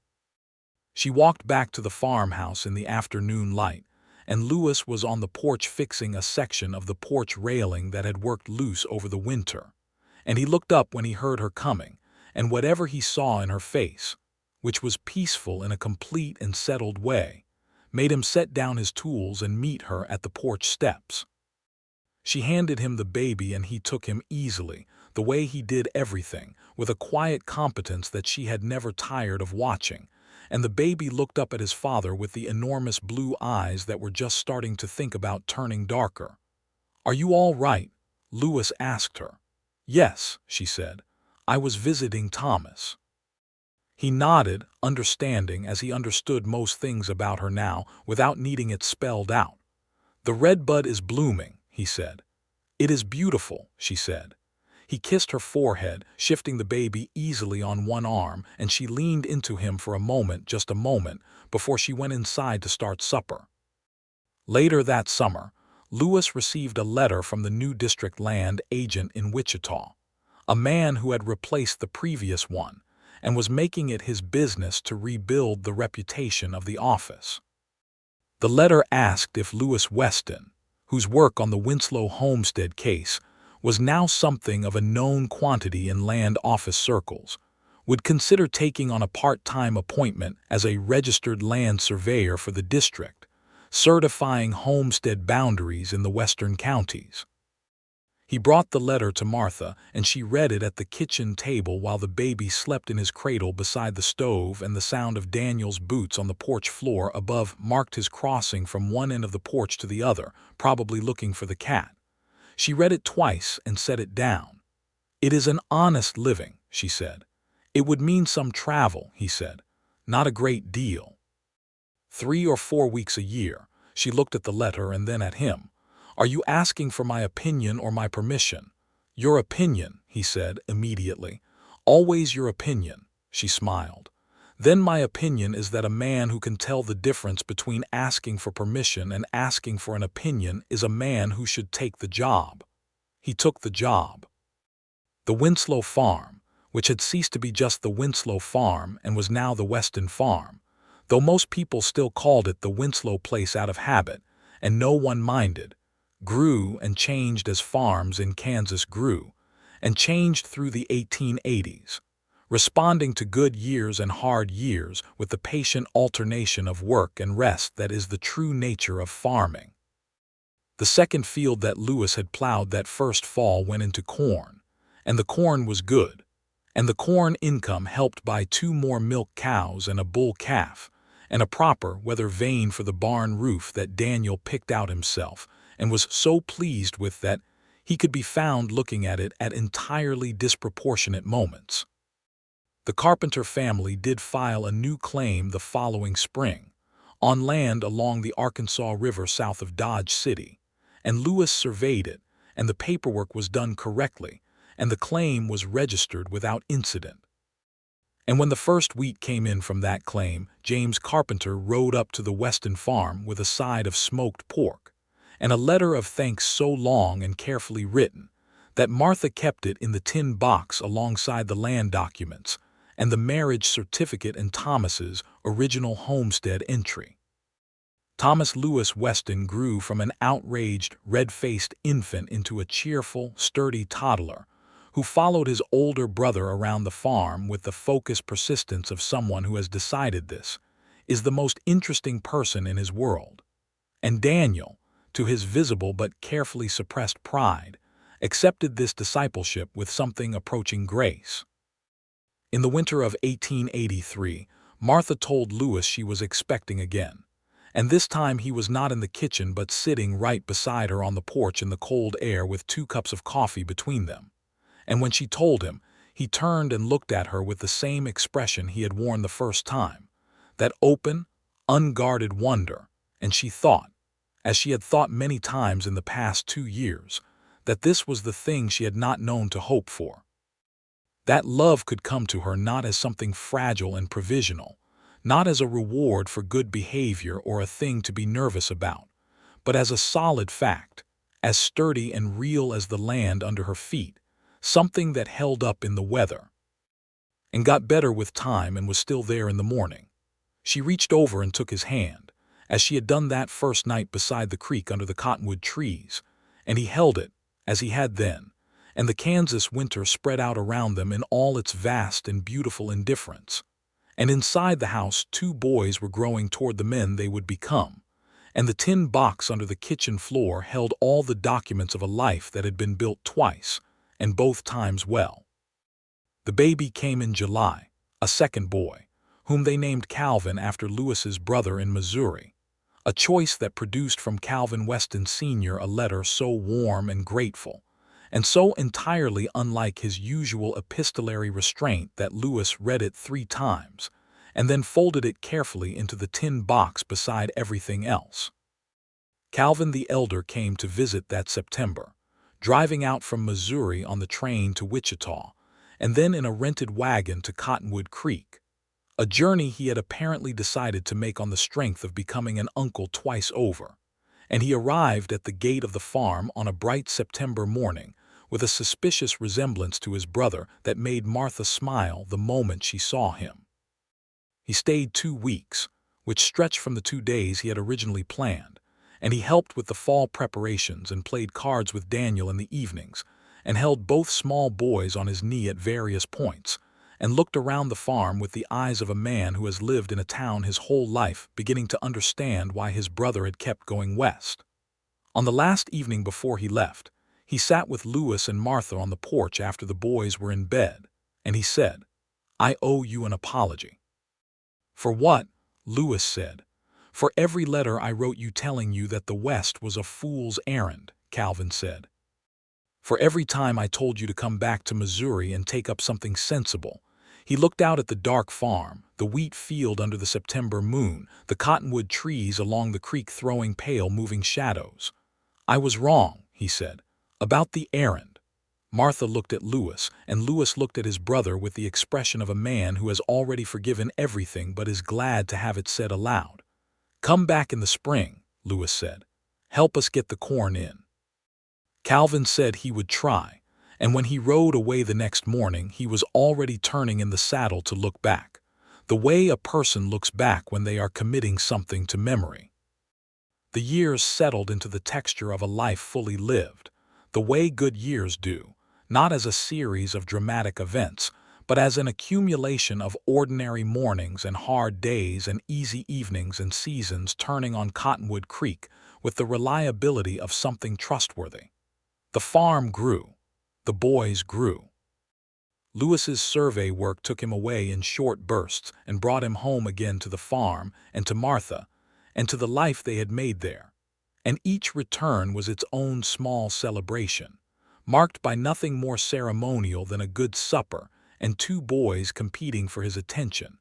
She walked back to the farmhouse in the afternoon light, and Lewis was on the porch fixing a section of the porch railing that had worked loose over the winter, and he looked up when he heard her coming, and whatever he saw in her face, which was peaceful in a complete and settled way, made him set down his tools and meet her at the porch steps. She handed him the baby and he took him easily, the way he did everything, with a quiet competence that she had never tired of watching, and the baby looked up at his father with the enormous blue eyes that were just starting to think about turning darker. "Are you all right?" Lewis asked her. "Yes," she said. "I was visiting Thomas." He nodded, understanding as he understood most things about her now without needing it spelled out. "The redbud is blooming," he said. "It is beautiful," she said. He kissed her forehead, shifting the baby easily on one arm, and she leaned into him for a moment, just a moment, before she went inside to start supper. Later that summer, Lewis received a letter from the new district land agent in Wichita, a man who had replaced the previous one and was making it his business to rebuild the reputation of the office. The letter asked if Lewis Weston, whose work on the Winslow homestead case was now something of a known quantity in land office circles, would consider taking on a part-time appointment as a registered land surveyor for the district, certifying homestead boundaries in the western counties. He brought the letter to Martha, and she read it at the kitchen table while the baby slept in his cradle beside the stove, and the sound of Daniel's boots on the porch floor above marked his crossing from one end of the porch to the other, probably looking for the cat. She read it twice and set it down. "It is an honest living," she said. "It would mean some travel," he said. "Not a great deal. 3 or 4 weeks a year." She looked at the letter and then at him. "Are you asking for my opinion or my permission?" "Your opinion," he said immediately. "Always your opinion," she smiled. "Then my opinion is that a man who can tell the difference between asking for permission and asking for an opinion is a man who should take the job." He took the job. The Winslow farm, which had ceased to be just the Winslow farm and was now the Weston farm, though most people still called it the Winslow place out of habit, and no one minded, grew and changed as farms in Kansas grew, and changed through the 1880s, responding to good years and hard years with the patient alternation of work and rest that is the true nature of farming. The second field that Lewis had plowed that first fall went into corn, and the corn was good, and the corn income helped buy 2 more milk cows and a bull calf, and a proper weather vane for the barn roof that Daniel picked out himself and was so pleased with that he could be found looking at it at entirely disproportionate moments. The Carpenter family did file a new claim the following spring, on land along the Arkansas River south of Dodge City, and Lewis surveyed it, and the paperwork was done correctly, and the claim was registered without incident. And when the first wheat came in from that claim, James Carpenter rode up to the Weston farm with a side of smoked pork, and a letter of thanks so long and carefully written that Martha kept it in the tin box alongside the land documents and the marriage certificate and Thomas's original homestead entry. Thomas Lewis Weston grew from an outraged, red-faced infant into a cheerful, sturdy toddler who followed his older brother around the farm with the focused persistence of someone who has decided this is the most interesting person in his world. And Daniel, to his visible but carefully suppressed pride, accepted this discipleship with something approaching grace. In the winter of 1883, Martha told Lewis she was expecting again, and this time he was not in the kitchen but sitting right beside her on the porch in the cold air with 2 cups of coffee between them. And when she told him, he turned and looked at her with the same expression he had worn the first time, that open, unguarded wonder, and she thought, as she had thought many times in the past 2 years, that this was the thing she had not known to hope for. That love could come to her not as something fragile and provisional, not as a reward for good behavior or a thing to be nervous about, but as a solid fact, as sturdy and real as the land under her feet, something that held up in the weather, and got better with time and was still there in the morning. She reached over and took his hand, as she had done that first night beside the creek under the cottonwood trees, and he held it, as he had then, and the Kansas winter spread out around them in all its vast and beautiful indifference. And inside the house 2 boys were growing toward the men they would become, and the tin box under the kitchen floor held all the documents of a life that had been built twice, and both times well. The baby came in July, a second boy, whom they named Calvin after Lewis's brother in Missouri, a choice that produced from Calvin Weston Sr. a letter so warm and grateful, and so entirely unlike his usual epistolary restraint that Lewis read it 3 times, and then folded it carefully into the tin box beside everything else. Calvin the elder came to visit that September, driving out from Missouri on the train to Wichita, and then in a rented wagon to Cottonwood Creek, a journey he had apparently decided to make on the strength of becoming an uncle twice over, and he arrived at the gate of the farm on a bright September morning with a suspicious resemblance to his brother that made Martha smile the moment she saw him. He stayed 2 weeks, which stretched from the 2 days he had originally planned, and he helped with the fall preparations and played cards with Daniel in the evenings, and held both small boys on his knee at various points, and looked around the farm with the eyes of a man who has lived in a town his whole life, beginning to understand why his brother had kept going west. On the last evening before he left, he sat with Lewis and Martha on the porch after the boys were in bed, and he said, "I owe you an apology." "For what?" Lewis said. "For every letter I wrote you telling you that the West was a fool's errand," Calvin said. "For every time I told you to come back to Missouri and take up something sensible." He looked out at the dark farm, the wheat field under the September moon, the cottonwood trees along the creek throwing pale moving shadows. "I was wrong," he said, "about the errand." Martha looked at Lewis, and Lewis looked at his brother with the expression of a man who has already forgiven everything but is glad to have it said aloud. "Come back in the spring," Lewis said. "Help us get the corn in." Calvin said he would try, and when he rode away the next morning he was already turning in the saddle to look back, the way a person looks back when they are committing something to memory. The years settled into the texture of a life fully lived, the way good years do, not as a series of dramatic events, but as an accumulation of ordinary mornings and hard days and easy evenings and seasons turning on Cottonwood Creek with the reliability of something trustworthy. The farm grew. The boys grew. Lewis's survey work took him away in short bursts and brought him home again to the farm and to Martha and to the life they had made there. And each return was its own small celebration, marked by nothing more ceremonial than a good supper and 2 boys competing for his attention,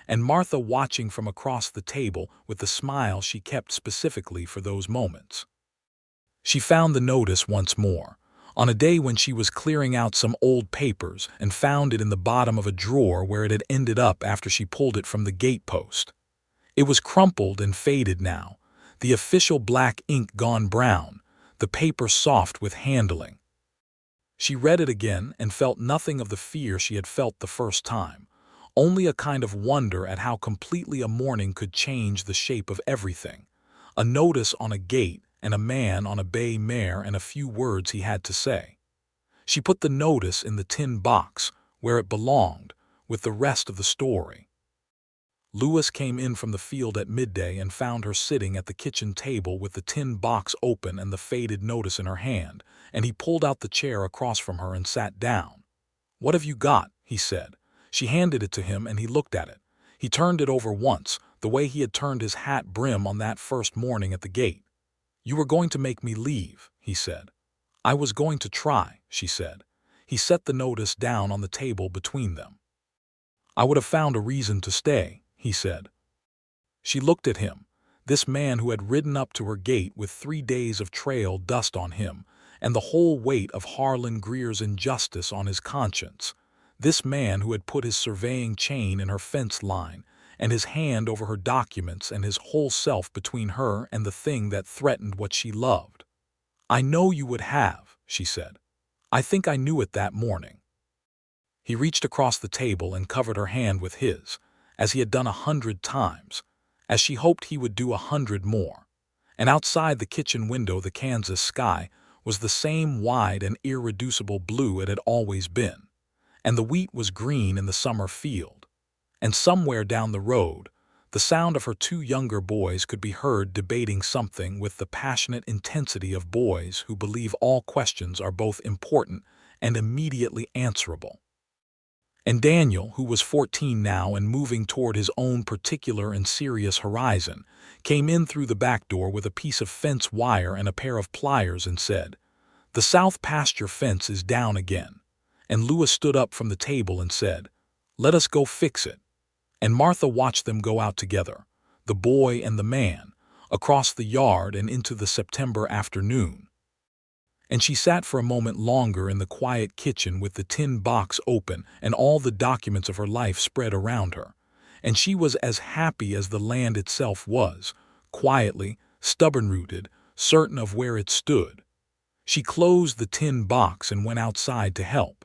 and Martha watching from across the table with the smile she kept specifically for those moments. She found the notice once more, on a day when she was clearing out some old papers, and found it in the bottom of a drawer where it had ended up after she pulled it from the gatepost. It was crumpled and faded now, the official black ink gone brown, the paper soft with handling. She read it again and felt nothing of the fear she had felt the first time, only a kind of wonder at how completely a morning could change the shape of everything. A notice on a gate and a man on a bay mare and a few words he had to say. She put the notice in the tin box, where it belonged, with the rest of the story. Lewis came in from the field at midday and found her sitting at the kitchen table with the tin box open and the faded notice in her hand, and he pulled out the chair across from her and sat down. "What have you got?" he said. She handed it to him and he looked at it. He turned it over once, the way he had turned his hat brim on that first morning at the gate. "You were going to make me leave," he said. "I was going to try," she said. He set the notice down on the table between them. "I would have found a reason to stay," he said. She looked at him, this man who had ridden up to her gate with 3 days of trail dust on him and the whole weight of Harlan Greer's injustice on his conscience, this man who had put his surveying chain in her fence line and his hand over her documents and his whole self between her and the thing that threatened what she loved. "I know you would have," she said. "I think I knew it that morning." He reached across the table and covered her hand with his, as he had done 100 times, as she hoped he would do 100 more. And outside the kitchen window the Kansas sky was the same wide and irreducible blue it had always been, and the wheat was green in the summer field. And somewhere down the road, the sound of her 2 younger boys could be heard debating something with the passionate intensity of boys who believe all questions are both important and immediately answerable. And Daniel, who was 14 now and moving toward his own particular and serious horizon, came in through the back door with a piece of fence wire and a pair of pliers and said, "The south pasture fence is down again." And Lewis stood up from the table and said, "Let us go fix it." And Martha watched them go out together, the boy and the man, across the yard and into the September afternoon. And she sat for a moment longer in the quiet kitchen with the tin box open and all the documents of her life spread around her. And she was as happy as the land itself was, quietly, stubborn-rooted, certain of where it stood. She closed the tin box and went outside to help.